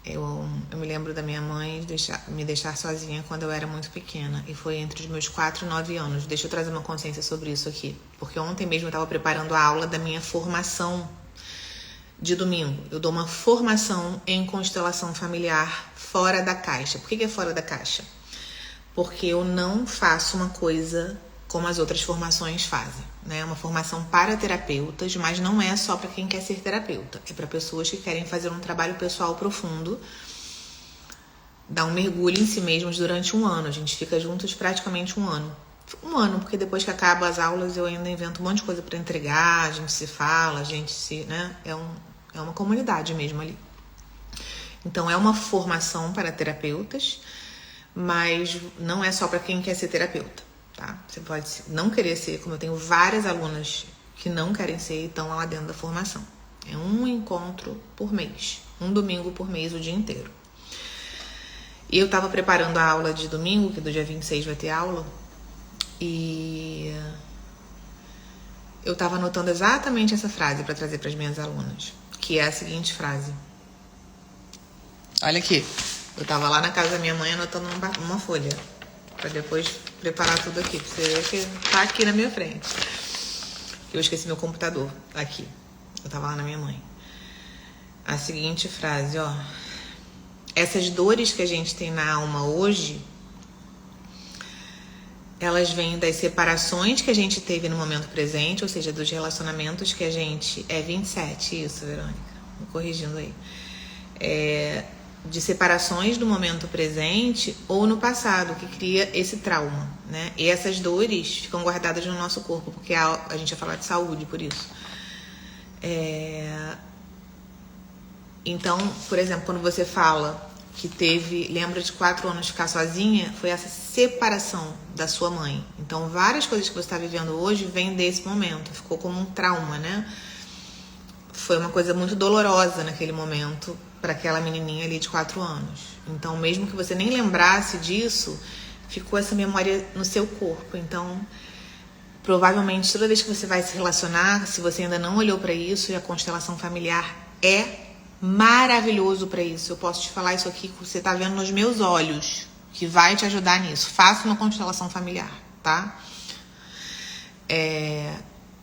Eu me lembro da minha mãe me deixar sozinha quando eu era muito pequena. E foi entre os meus 4 e 9 anos. Deixa eu trazer uma consciência sobre isso aqui. Porque ontem mesmo eu estava preparando a aula da minha formação de domingo. Eu dou uma formação em constelação familiar fora da caixa. Por que é fora da caixa? Porque eu não faço uma coisa como as outras formações fazem, né? É uma formação para terapeutas, mas não é só para quem quer ser terapeuta. É para pessoas que querem fazer um trabalho pessoal profundo, dar um mergulho em si mesmos durante um ano. A gente fica juntos praticamente um ano. Um ano, porque depois que acaba as aulas eu ainda invento um monte de coisa para entregar, a gente se fala, a gente se, né? É uma comunidade mesmo ali. Então é uma formação para terapeutas, mas não é só para quem quer ser terapeuta. Tá? Você pode não querer ser, como eu tenho várias alunas que não querem ser e estão lá dentro da formação. É um encontro por mês, um domingo por mês, o dia inteiro. E eu tava preparando a aula de domingo, que do dia 26 vai ter aula, e eu tava anotando exatamente essa frase para trazer para as minhas alunas, que é a seguinte frase. Olha aqui, eu tava lá na casa da minha mãe anotando uma folha, pra depois preparar tudo aqui, pra você ver que tá aqui na minha frente. Eu esqueci meu computador aqui. Eu tava lá na minha mãe. A seguinte frase, ó. Essas dores que a gente tem na alma hoje, elas vêm das separações que a gente teve no momento presente, ou seja, dos relacionamentos que a gente... 27, isso, Verônica. Me corrigindo aí. De separações do momento presente ou no passado, que cria esse trauma, né? E essas dores ficam guardadas no nosso corpo, porque a gente vai falar de saúde por isso. Então, por exemplo, quando você fala que lembra de 4 anos ficar sozinha, foi essa separação da sua mãe. Então, várias coisas que você está vivendo hoje vêm desse momento. Ficou como um trauma, né? Foi uma coisa muito dolorosa naquele momento para aquela menininha ali de 4 anos. Então, mesmo que você nem lembrasse disso, ficou essa memória no seu corpo. Então, provavelmente, toda vez que você vai se relacionar, se você ainda não olhou para isso, e a constelação familiar é maravilhoso para isso. Eu posso te falar isso aqui que você tá vendo nos meus olhos, que vai te ajudar nisso. Faça uma constelação familiar, tá?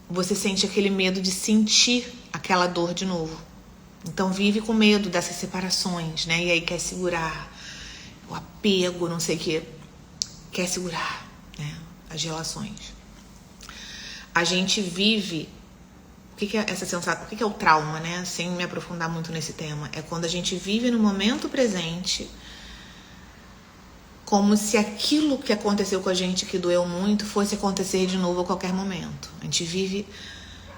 Você sente aquele medo de sentir aquela dor de novo. Então vive com medo dessas separações, né? E aí quer segurar o apego, não sei o que. Quer segurar, né? As relações. A gente vive... O que é essa sensação? O que é o trauma, né? Sem me aprofundar muito nesse tema. É quando a gente vive no momento presente como se aquilo que aconteceu com a gente, que doeu muito, fosse acontecer de novo a qualquer momento. A gente vive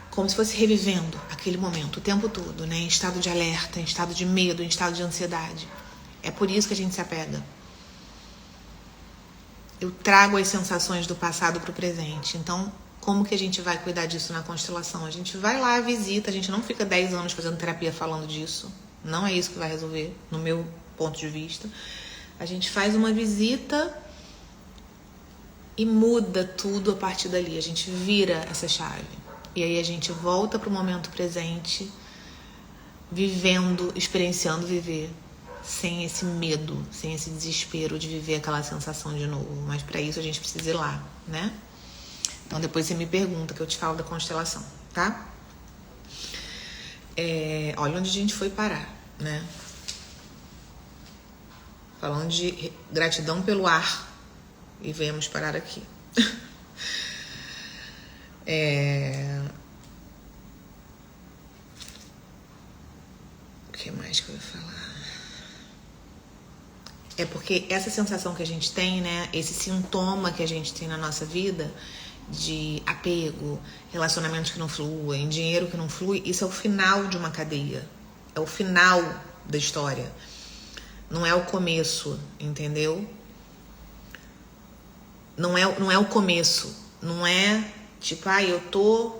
como se fosse revivendo aquele momento o tempo todo, né? Em estado de alerta, em estado de medo, em estado de ansiedade. É por isso que a gente se apega. Eu trago as sensações do passado para o presente. Então, como que a gente vai cuidar disso na constelação? A gente vai lá, visita, a gente não fica 10 anos fazendo terapia falando disso. Não é isso que vai resolver, no meu ponto de vista. A gente faz uma visita e muda tudo a partir dali. A gente vira essa chave. E aí a gente volta para o momento presente, vivendo, experienciando viver, sem esse medo, sem esse desespero de viver aquela sensação de novo. Mas para isso a gente precisa ir lá, né? Então depois você me pergunta que eu te falo da constelação, tá? Olha onde a gente foi parar, né? Falando de gratidão pelo ar e viemos parar aqui. O que mais que eu ia falar? É porque essa sensação que a gente tem, né? Esse sintoma que a gente tem na nossa vida de apego, relacionamentos que não fluem, dinheiro que não flui, isso é o final de uma cadeia. É o final da história. Não é o começo, entendeu? Não é o começo. Não é tipo, eu tô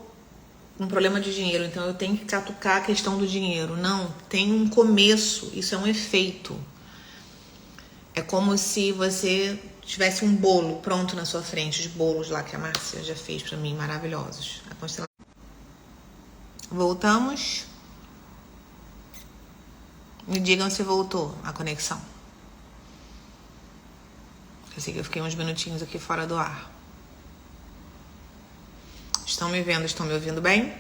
com um problema de dinheiro, então eu tenho que catucar a questão do dinheiro. Não, tem um começo. Isso é um efeito. É como se você tivesse um bolo pronto na sua frente, os bolos lá que a Márcia já fez pra mim, maravilhosos. A constelação. Voltamos. Me digam se voltou a conexão. Eu sei que eu fiquei uns minutinhos aqui fora do ar. Estão me vendo? Estão me ouvindo bem?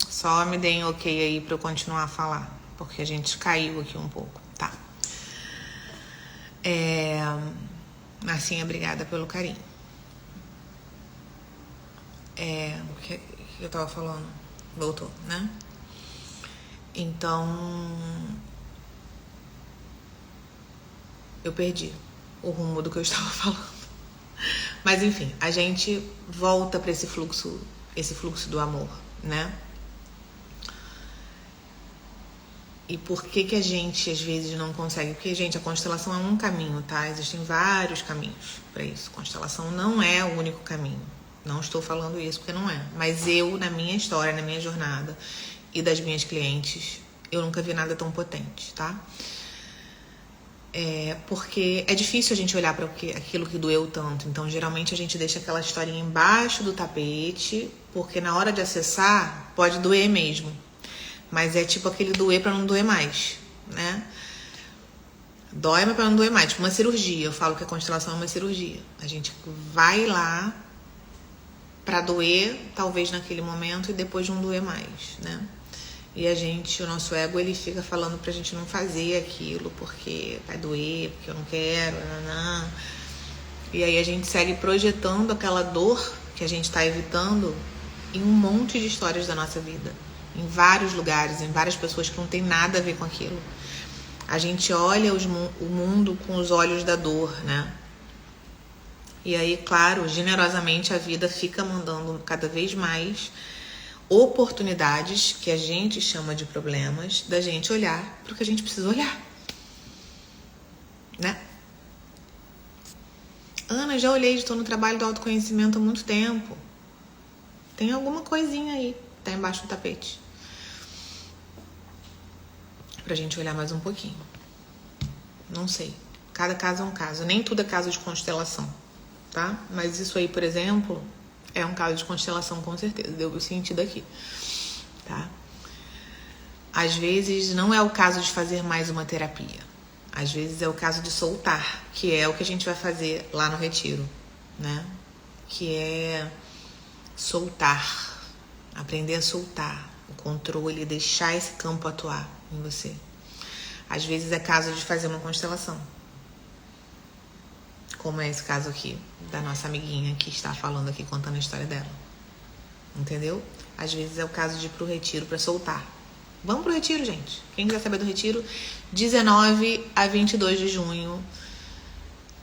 Só me deem ok aí pra eu continuar a falar, porque a gente caiu aqui um pouco, tá? Marcinha, obrigada pelo carinho. O que eu tava falando? Voltou, né? Então, eu perdi o rumo do que eu estava falando. Mas enfim, a gente volta para esse fluxo do amor, né? E por que a gente às vezes não consegue? Porque, gente, a constelação é um caminho, tá? Existem vários caminhos para isso. Constelação não é o único caminho. Não estou falando isso porque não é. Mas eu, na minha história, na minha jornada e das minhas clientes, eu nunca vi nada tão potente, tá? Porque é difícil a gente olhar para aquilo que doeu tanto. Então, geralmente, a gente deixa aquela historinha embaixo do tapete, porque na hora de acessar, pode doer mesmo. Mas é tipo aquele doer pra não doer mais, né? Dói, mas pra não doer mais. Tipo uma cirurgia. Eu falo que a constelação é uma cirurgia. A gente vai lá pra doer, talvez naquele momento, e depois não doer mais, né? E o nosso ego, ele fica falando pra gente não fazer aquilo porque vai doer, porque eu não quero, não. E aí a gente segue projetando aquela dor que a gente tá evitando em um monte de histórias da nossa vida. Em vários lugares, em várias pessoas que não tem nada a ver com aquilo. A gente olha o mundo com os olhos da dor, né? E aí, claro, generosamente a vida fica mandando cada vez mais oportunidades que a gente chama de problemas, da gente olhar para o que a gente precisa olhar, né? Ana, já olhei, estou no trabalho do autoconhecimento há muito tempo. Tem alguma coisinha aí, tá embaixo do tapete, pra gente olhar mais um pouquinho. Não sei, cada caso é um caso, nem tudo é caso de constelação, tá? Mas isso aí, por exemplo, é um caso de constelação com certeza, deu sentido aqui, tá? Às vezes não é o caso de fazer mais uma terapia. Às vezes é o caso de soltar, que é o que a gente vai fazer lá no retiro, né? Que é soltar, aprender a soltar o controle, deixar esse campo atuar em você. Às vezes é caso de fazer uma constelação, como é esse caso aqui, da nossa amiguinha que está falando aqui, contando a história dela. Entendeu? Às vezes é o caso de ir pro retiro para soltar. Vamos pro retiro, gente. Quem quiser saber do retiro, 19 a 22 de junho.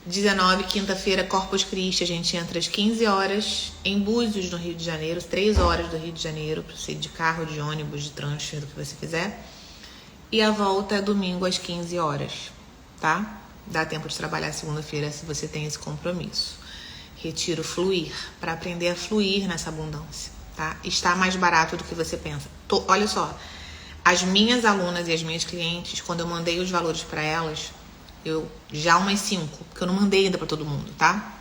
19, quinta-feira, Corpus Christi. A gente entra às 15 horas em Búzios, no Rio de Janeiro. 3 horas do Rio de Janeiro, para você ir de carro, de ônibus, de transfer, do que você quiser. E a volta é domingo às 15 horas, tá? Dá tempo de trabalhar segunda-feira se você tem esse compromisso. Retiro Fluir, para aprender a fluir nessa abundância, tá? Está mais barato do que você pensa. Olha só. As minhas alunas e as minhas clientes, quando eu mandei os valores para elas, já umas 5, porque eu não mandei ainda para todo mundo, tá?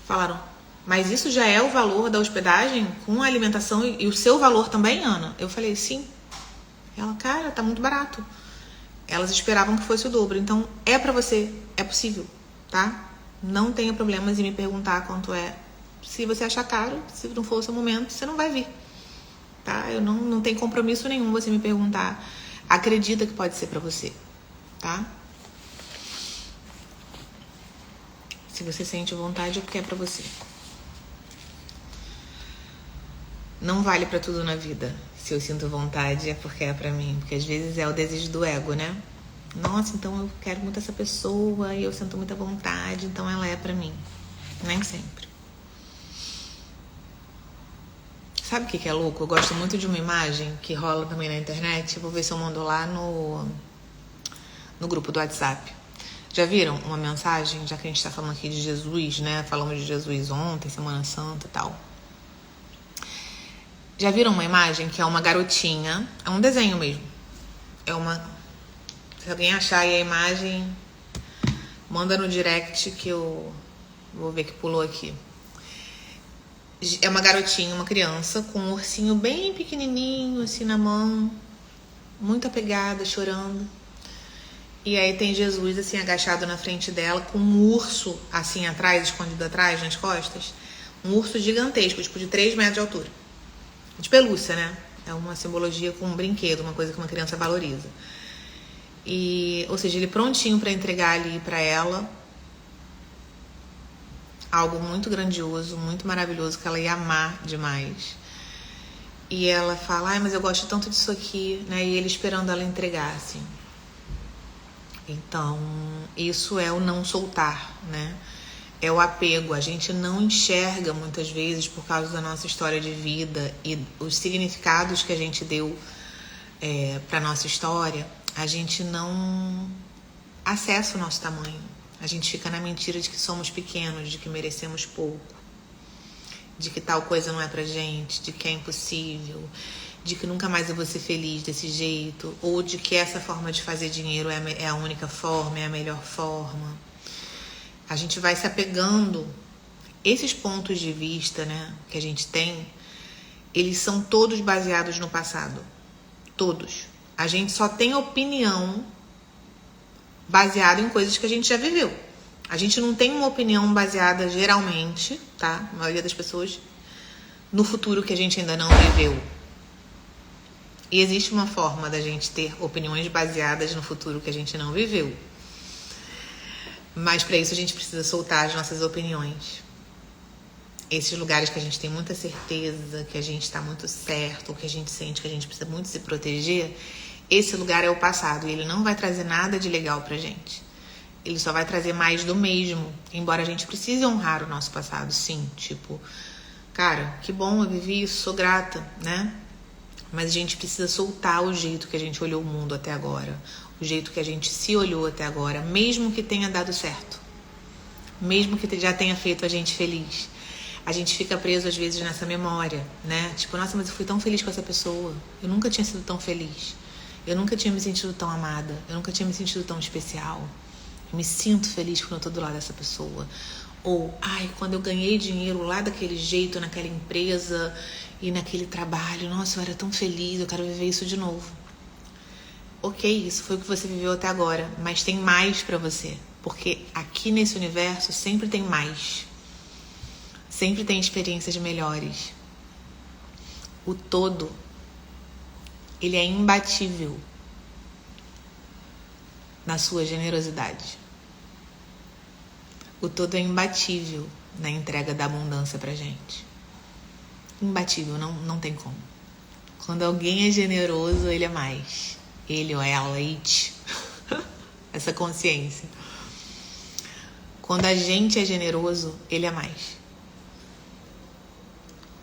Falaram, mas isso já é o valor da hospedagem com a alimentação e o seu valor também, Ana? Eu falei, sim. Ela, cara, tá muito barato. Elas esperavam que fosse o dobro. Então, é pra você, é possível, tá? Não tenha problemas em me perguntar quanto é. Se você achar caro, se não for o seu momento, você não vai vir. Tá? Eu não tenho compromisso nenhum você me perguntar. Acredita que pode ser pra você, tá? Se você sente vontade, é porque é pra você. Não vale pra tudo na vida. Se eu sinto vontade, é porque é pra mim. Porque às vezes é o desejo do ego, né? Nossa, então eu quero muito essa pessoa e eu sinto muita vontade, então ela é pra mim. Nem sempre. Sabe o que é louco? Eu gosto muito de uma imagem que rola também na internet. Eu vou ver se eu mando lá no grupo do WhatsApp. Já viram uma mensagem? Já que a gente tá falando aqui de Jesus, né? Falamos de Jesus ontem, Semana Santa e tal. Já viram uma imagem que é uma garotinha? É um desenho mesmo. É uma... Se alguém achar aí a imagem, manda no direct que eu vou ver que pulou aqui. É uma garotinha, uma criança, com um ursinho bem pequenininho, assim, na mão. Muito apegada, chorando. E aí tem Jesus, assim, agachado na frente dela, com um urso, assim, atrás, escondido atrás, nas costas. Um urso gigantesco, tipo de 3 metros de altura. De pelúcia, né? É uma simbologia com um brinquedo, uma coisa que uma criança valoriza. E, ou seja, ele prontinho para entregar ali para ela algo muito grandioso, muito maravilhoso, que ela ia amar demais. E ela fala, ai, mas eu gosto tanto disso aqui, né? E ele esperando ela entregar, assim. Então, isso é o não soltar, né? É o apego. A gente não enxerga muitas vezes, por causa da nossa história de vida e os significados que a gente deu para nossa história, a gente não acessa o nosso tamanho. A gente fica na mentira de que somos pequenos, de que merecemos pouco, de que tal coisa não é pra gente, de que é impossível, de que nunca mais eu vou ser feliz desse jeito, ou de que essa forma de fazer dinheiro é a única forma, é a melhor forma. A gente vai se apegando. Esses pontos de vista, né, que a gente tem, eles são todos baseados no passado. Todos. A gente só tem opinião baseada em coisas que a gente já viveu. A gente não tem uma opinião baseada, geralmente, tá? A maioria das pessoas, no futuro que a gente ainda não viveu. E existe uma forma da gente ter opiniões baseadas no futuro que a gente não viveu. Mas para isso a gente precisa soltar as nossas opiniões. Esses lugares que a gente tem muita certeza, que a gente está muito certo, ou que a gente sente que a gente precisa muito se proteger, esse lugar é o passado e ele não vai trazer nada de legal pra gente. Ele só vai trazer mais do mesmo, embora a gente precise honrar o nosso passado, sim. Tipo, Cara, que bom, eu vivi isso, sou grata, né? Mas a gente precisa soltar o jeito que a gente olhou o mundo até agora, o jeito que a gente se olhou até agora, mesmo que tenha dado certo, mesmo que já tenha feito a gente feliz. A gente fica preso às vezes nessa memória, né? Tipo, nossa, mas eu fui tão feliz com essa pessoa, eu nunca tinha sido tão feliz, eu nunca tinha me sentido tão amada, eu nunca tinha me sentido tão especial. Eu me sinto feliz quando eu tô do lado dessa pessoa. Ou, ai, quando eu ganhei dinheiro lá daquele jeito, naquela empresa e naquele trabalho, nossa, eu era tão feliz, eu quero viver isso de novo. Ok, isso foi o que você viveu até agora, mas tem mais pra você. Porque aqui nesse universo sempre tem mais. Sempre tem experiências melhores. O todo, ele é imbatível na sua generosidade. O todo é imbatível na entrega da abundância pra gente. Imbatível, não tem como. Quando alguém é generoso, ele é mais. Ele ou ela, it. Essa consciência. Quando a gente é generoso, ele é mais.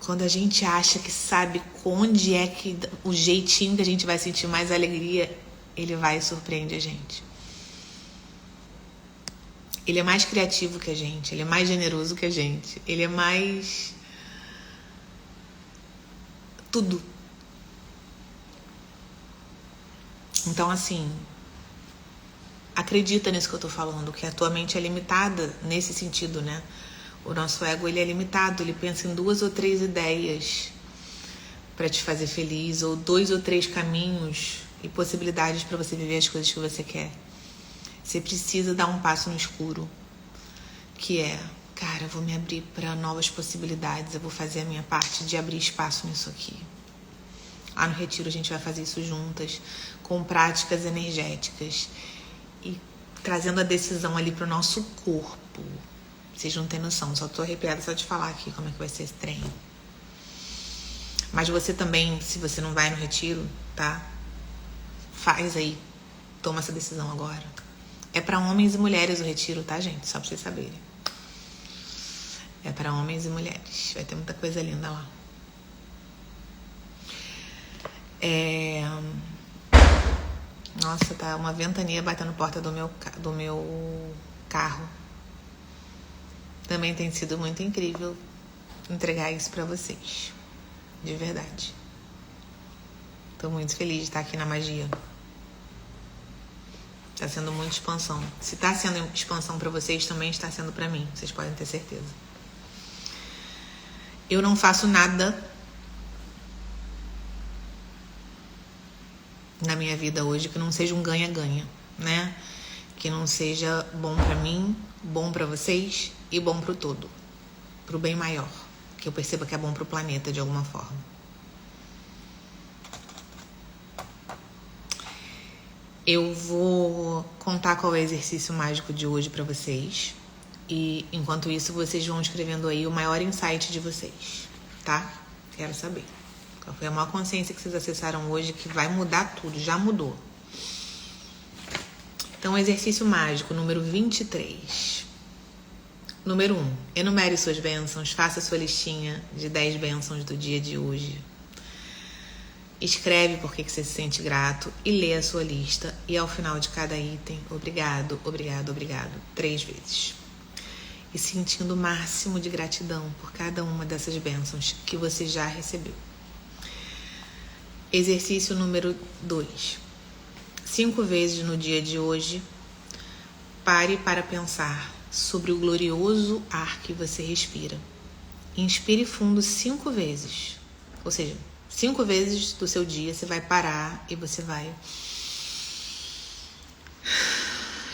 Quando a gente acha que sabe onde é que o jeitinho que a gente vai sentir mais alegria, ele vai e surpreende a gente. Ele é mais criativo que a gente, ele é mais generoso que a gente, ele é mais... tudo. Então, assim, acredita nisso que eu tô falando, que a tua mente é limitada nesse sentido, né? O nosso ego, ele é limitado, ele pensa em 2 ou 3 ideias para te fazer feliz, ou 2 ou 3 caminhos e possibilidades para você viver as coisas que você quer. Você precisa dar um passo no escuro, que é, cara, eu vou me abrir para novas possibilidades, eu vou fazer a minha parte de abrir espaço nisso aqui. Lá no retiro a gente vai fazer isso juntas, com práticas energéticas e trazendo a decisão ali pro nosso corpo. Vocês não têm noção, só tô arrepiada só de falar aqui como é que vai ser esse treino. Mas você também, se você não vai no retiro, tá? Faz aí, toma essa decisão agora. É para homens e mulheres o retiro, tá, gente? Só pra vocês saberem. É para homens e mulheres. Vai ter muita coisa linda lá. Nossa, tá uma ventania batendo porta do meu carro. Também tem sido muito incrível entregar isso pra vocês. De verdade. Tô muito feliz de estar aqui na magia. Tá sendo muita expansão. Se tá sendo expansão pra vocês, também está sendo pra mim. Vocês podem ter certeza. Eu não faço nada na minha vida hoje que não seja um ganha-ganha, né? Que não seja bom pra mim, bom pra vocês e bom pro todo. Pro bem maior. Que eu perceba que é bom pro planeta de alguma forma. Eu vou contar qual é o exercício mágico de hoje pra vocês. E enquanto isso, vocês vão escrevendo aí o maior insight de vocês, tá? Quero saber. Qual foi a maior consciência que vocês acessaram hoje que vai mudar tudo? Já mudou. Então, exercício mágico, número 23. Número 1. Enumere suas bênçãos. Faça sua listinha de 10 bênçãos do dia de hoje. Escreve por que você se sente grato e lê a sua lista. E ao final de cada item, obrigado, obrigado, obrigado, 3 vezes. E sentindo o máximo de gratidão por cada uma dessas bênçãos que você já recebeu. Exercício número 2. 5 vezes no dia de hoje, pare para pensar sobre o glorioso ar que você respira. Inspire fundo 5 vezes. Ou seja, 5 vezes do seu dia você vai parar e você vai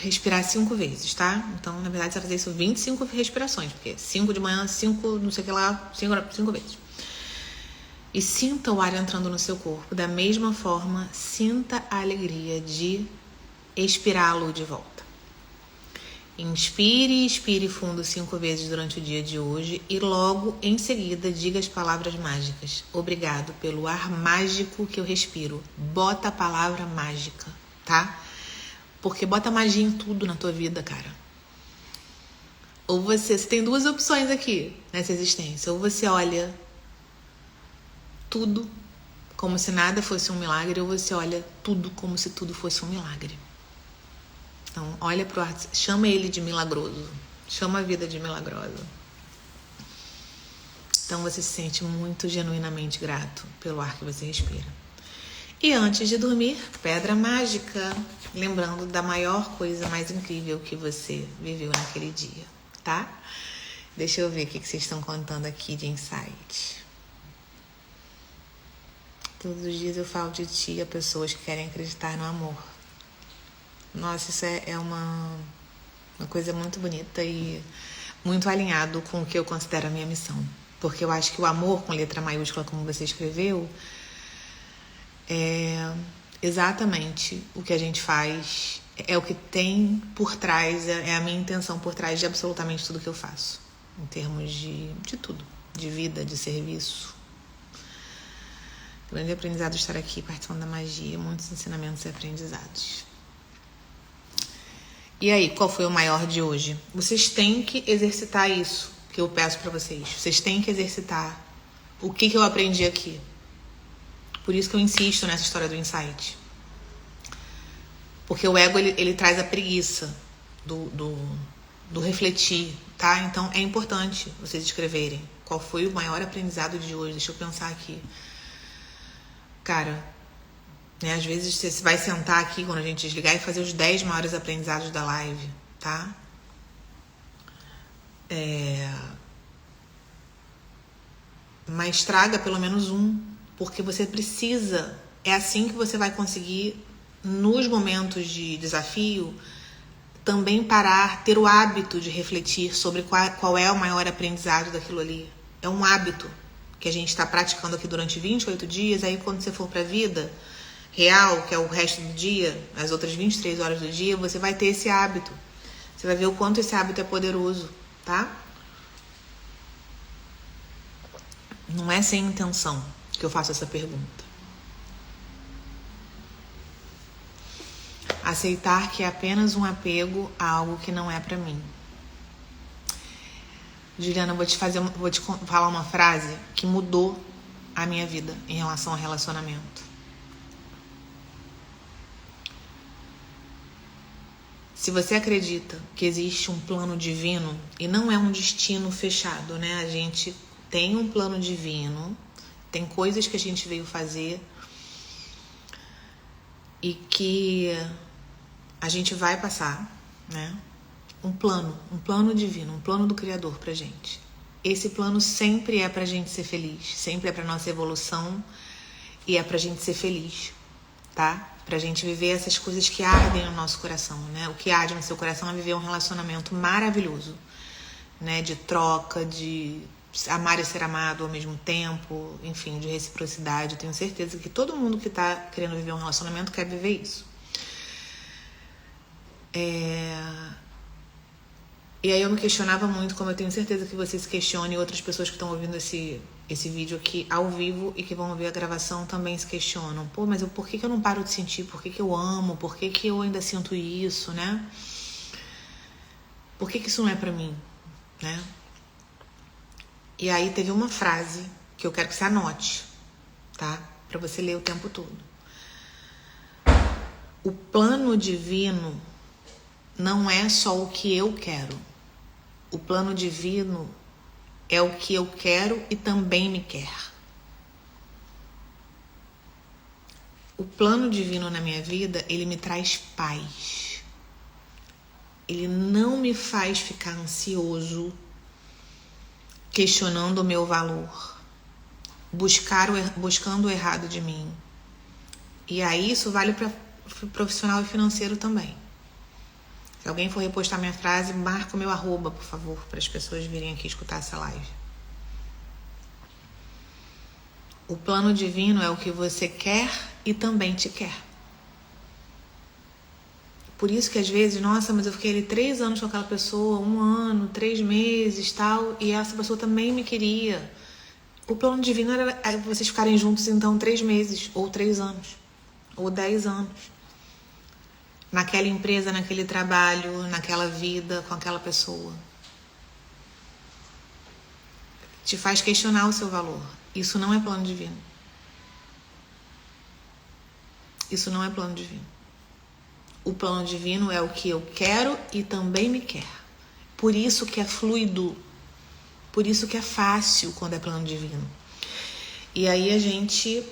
respirar 5 vezes, tá? Então, na verdade, você vai fazer isso 25 respirações, porque 5 de manhã, 5, não sei o que lá, 5 vezes. E sinta o ar entrando no seu corpo. Da mesma forma, sinta a alegria de expirá-lo de volta. Inspire e expire fundo 5 vezes durante o dia de hoje e logo em seguida diga as palavras mágicas. Obrigado pelo ar mágico que eu respiro. Bota a palavra mágica, tá? Porque bota magia em tudo na tua vida, cara. Ou você tem duas opções aqui nessa existência. Ou você olha tudo como se nada fosse um milagre, ou você olha tudo como se tudo fosse um milagre. Então, olha pro ar, chama ele de milagroso, chama a vida de milagrosa. Então, você se sente muito genuinamente grato pelo ar que você respira. E antes de dormir, pedra mágica, lembrando da maior coisa mais incrível que você viveu naquele dia, tá? Deixa eu ver o que vocês estão contando aqui de insight. Todos os dias eu falo de ti a pessoas que querem acreditar no amor. Nossa, isso é uma coisa muito bonita e muito alinhado com o que eu considero a minha missão. Porque eu acho que o amor, com letra maiúscula, como você escreveu, é exatamente o que a gente faz, é o que tem por trás, é a minha intenção por trás de absolutamente tudo que eu faço. Em termos de tudo, de vida, de serviço. Grande aprendizado estar aqui, participando da magia, muitos ensinamentos e aprendizados. E aí, qual foi o maior de hoje? Vocês têm que exercitar isso que eu peço pra vocês. Vocês têm que exercitar o que eu aprendi aqui. Por isso que eu insisto nessa história do insight. Porque o ego, ele traz a preguiça do refletir, tá? Então, é importante vocês escreverem qual foi o maior aprendizado de hoje. Deixa eu pensar aqui. Cara, né, às vezes você vai sentar aqui quando a gente desligar e fazer os 10 maiores aprendizados da live, tá? Mas traga pelo menos um, porque você precisa, é assim que você vai conseguir, nos momentos de desafio, também parar, ter o hábito de refletir sobre qual é o maior aprendizado daquilo ali. É um hábito que a gente está praticando aqui durante 28 dias, aí quando você for para a vida real, que é o resto do dia, as outras 23 horas do dia, você vai ter esse hábito. Você vai ver o quanto esse hábito é poderoso, tá? Não é sem intenção que eu faço essa pergunta. Aceitar que é apenas um apego a algo que não é pra mim. Juliana, vou te falar uma frase que mudou a minha vida em relação ao relacionamento. Se você acredita que existe um plano divino e não é um destino fechado, né? A gente tem um plano divino, tem coisas que a gente veio fazer e que a gente vai passar, né? Um plano divino, um plano do Criador pra gente. Esse plano sempre é pra gente ser feliz, sempre é pra nossa evolução e é pra gente ser feliz, tá? Pra gente viver essas coisas que ardem no nosso coração, né? O que arde no seu coração é viver um relacionamento maravilhoso, né? De troca, de amar e ser amado ao mesmo tempo, enfim, de reciprocidade. Eu tenho certeza que todo mundo que tá querendo viver um relacionamento quer viver isso. E aí eu me questionava muito, como eu tenho certeza que vocês se questionam e outras pessoas que estão ouvindo esse vídeo aqui ao vivo e que vão ouvir a gravação também se questionam. Pô, mas por que eu não paro de sentir? Por que eu amo? Por que eu ainda sinto isso, né? Por que isso não é pra mim, né? E aí teve uma frase que eu quero que você anote, tá? Pra você ler o tempo todo. O plano divino não é só o que eu quero. O plano divino é o que eu quero e também me quer. O plano divino na minha vida, ele me traz paz. Ele não me faz ficar ansioso, questionando o meu valor, buscando o errado de mim. E aí isso vale para profissional e financeiro também. Se alguém for repostar minha frase, marca o meu @, por favor, para as pessoas virem aqui escutar essa live. O plano divino é o que você quer e também te quer. Por isso que às vezes, nossa, mas eu fiquei ali 3 anos com aquela pessoa, 1 ano, 3 meses, tal, e essa pessoa também me queria. O plano divino era vocês ficarem juntos, então, 3 meses, ou 3 anos, ou 10 anos. Naquela empresa, naquele trabalho, naquela vida, com aquela pessoa. te faz questionar o seu valor. Isso não é plano divino. Isso não é plano divino. O plano divino é o que eu quero e também me quer. Por isso que é fluido. Por isso que é fácil quando é plano divino. E aí a gente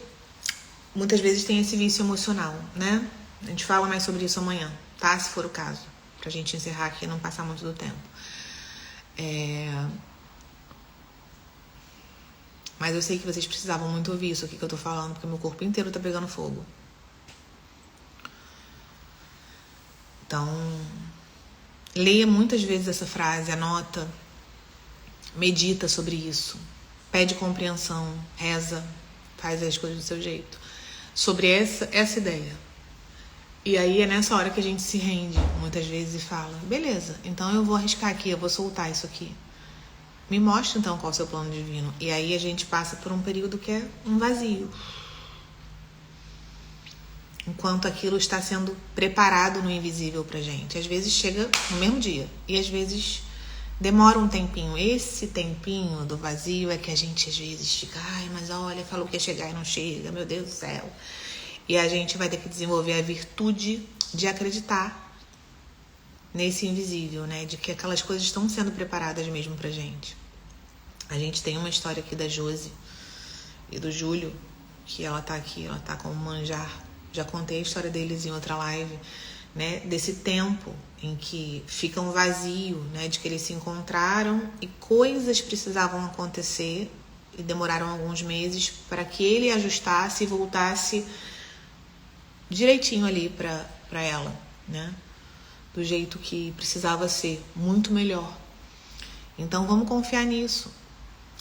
muitas vezes tem esse vício emocional, né? A gente fala mais sobre isso amanhã, tá? Se for o caso. Pra gente encerrar aqui e não passar muito do tempo. Mas eu sei que vocês precisavam muito ouvir isso aqui que eu tô falando, porque meu corpo inteiro tá pegando fogo. Então, leia muitas vezes essa frase, anota, medita sobre isso, pede compreensão, reza, faz as coisas do seu jeito. Sobre essa ideia. E aí é nessa hora que a gente se rende, muitas vezes, e fala, beleza, então eu vou arriscar aqui, eu vou soltar isso aqui. Me mostra então qual é o seu plano divino. E aí a gente passa por um período que é um vazio. Enquanto aquilo está sendo preparado no invisível pra gente. Às vezes chega no mesmo dia. E às vezes demora um tempinho. Esse tempinho do vazio é que a gente às vezes fica, ai, mas olha, falou que ia chegar e não chega, meu Deus do céu. E a gente vai ter que desenvolver a virtude de acreditar nesse invisível, né? De que aquelas coisas estão sendo preparadas mesmo pra gente. A gente tem uma história aqui da Josi e do Júlio, que ela tá aqui, ela tá como manjar. Já contei a história deles em outra live, né? Desse tempo em que fica um vazio, né? De que eles se encontraram e coisas precisavam acontecer e demoraram alguns meses para que ele ajustasse e voltasse direitinho ali pra ela, né? Do jeito que precisava ser, muito melhor. Então vamos confiar nisso.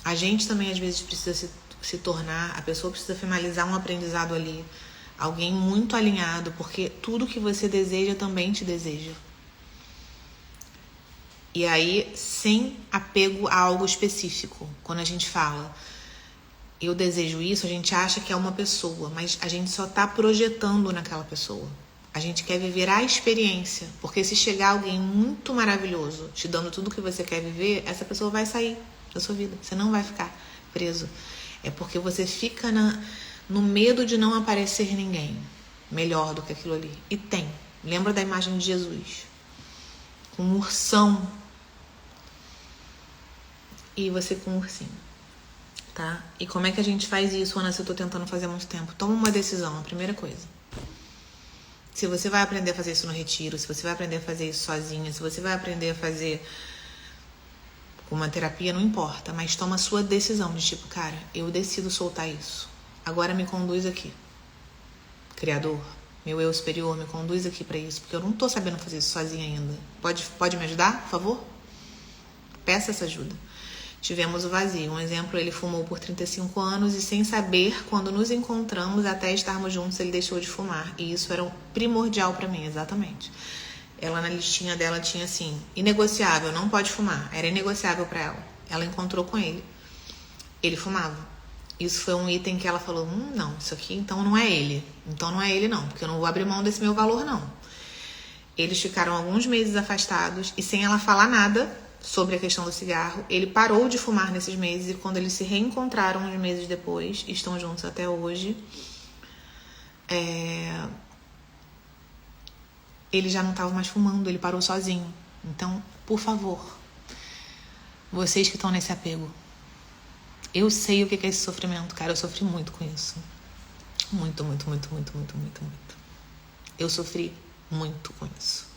A gente também às vezes precisa se tornar, a pessoa precisa finalizar um aprendizado ali, alguém muito alinhado, porque tudo que você deseja também te deseja. E aí, sem apego a algo específico. Quando a gente fala, eu desejo isso, a gente acha que é uma pessoa, mas a gente só está projetando naquela pessoa. A gente quer viver a experiência, porque se chegar alguém muito maravilhoso, te dando tudo que você quer viver, essa pessoa vai sair da sua vida. Você não vai ficar preso. É porque você fica no medo de não aparecer ninguém melhor do que aquilo ali. E tem. Lembra da imagem de Jesus? Com um ursão. E você com um ursinho. Tá? E como é que a gente faz isso, Ana, se eu tô tentando fazer há muito tempo? Toma uma decisão, a primeira coisa. Se você vai aprender a fazer isso no retiro, se você vai aprender a fazer isso sozinha, se você vai aprender a fazer com uma terapia, não importa. Mas toma a sua decisão de tipo, cara, eu decido soltar isso. Agora me conduz aqui. Criador, meu eu superior, me conduz aqui pra isso. Porque eu não tô sabendo fazer isso sozinha ainda. Pode me ajudar, por favor? Peça essa ajuda. Tivemos o vazio. Um exemplo, ele fumou por 35 anos e sem saber, quando nos encontramos, até estarmos juntos, ele deixou de fumar. E isso era primordial pra mim, exatamente. Ela, na listinha dela, tinha assim, inegociável, não pode fumar. Era inegociável pra ela. Ela encontrou com ele. Ele fumava. Isso foi um item que ela falou, não, isso aqui então não é ele. Então não é ele não, porque eu não vou abrir mão desse meu valor não. Eles ficaram alguns meses afastados e sem ela falar nada sobre a questão do cigarro, ele parou de fumar nesses meses e quando eles se reencontraram uns meses depois, estão juntos até hoje, ele já não estava mais fumando, ele parou sozinho. Então, por favor, vocês que estão nesse apego, eu sei o que é esse sofrimento, cara, eu sofri muito com isso. Muito. Eu sofri muito com isso.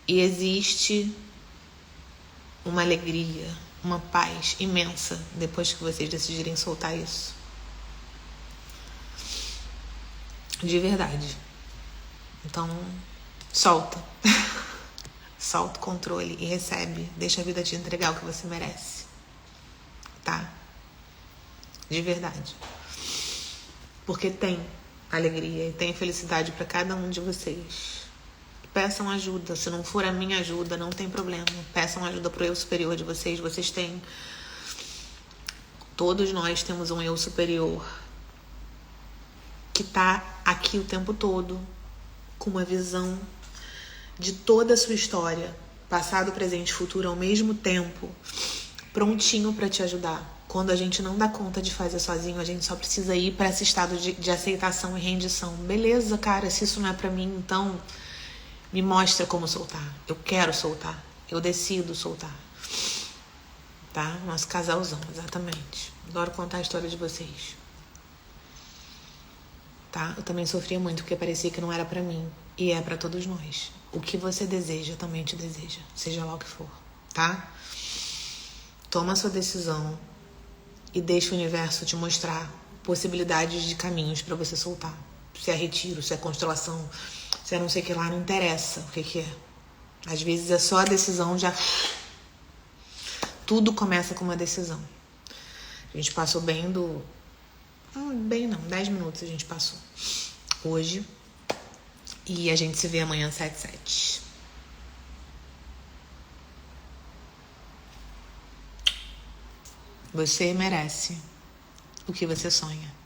E existe uma alegria, uma paz imensa depois que vocês decidirem soltar isso. De verdade. Então, solta. Solta o controle e recebe. Deixa a vida te entregar o que você merece. Tá? De verdade. Porque tem alegria e tem felicidade para cada um de vocês. Peçam ajuda. Se não for a minha ajuda, não tem problema. Peçam ajuda pro eu superior de vocês. Vocês têm. Todos nós temos um eu superior que tá aqui o tempo todo, com uma visão de toda a sua história, passado, presente e futuro ao mesmo tempo, prontinho para te ajudar. Quando a gente não dá conta de fazer sozinho, a gente só precisa ir para esse estado de aceitação e rendição. Beleza, cara, se isso não é para mim, então me mostra como soltar. Eu quero soltar. Eu decido soltar. Tá? Nosso casalzão, exatamente. Adoro contar a história de vocês. Tá? Eu também sofria muito porque parecia que não era pra mim. E é pra todos nós. O que você deseja também te deseja. Seja lá o que for. Tá? Toma a sua decisão e deixa o universo te mostrar possibilidades de caminhos pra você soltar. Se é retiro, se é constelação, se é não sei o que lá, não interessa o que é. Às vezes é só a decisão já... Tudo começa com uma decisão. A gente passou bem do... Bem não, 10 minutos a gente passou hoje. E a gente se vê amanhã às 7h07. Você merece o que você sonha.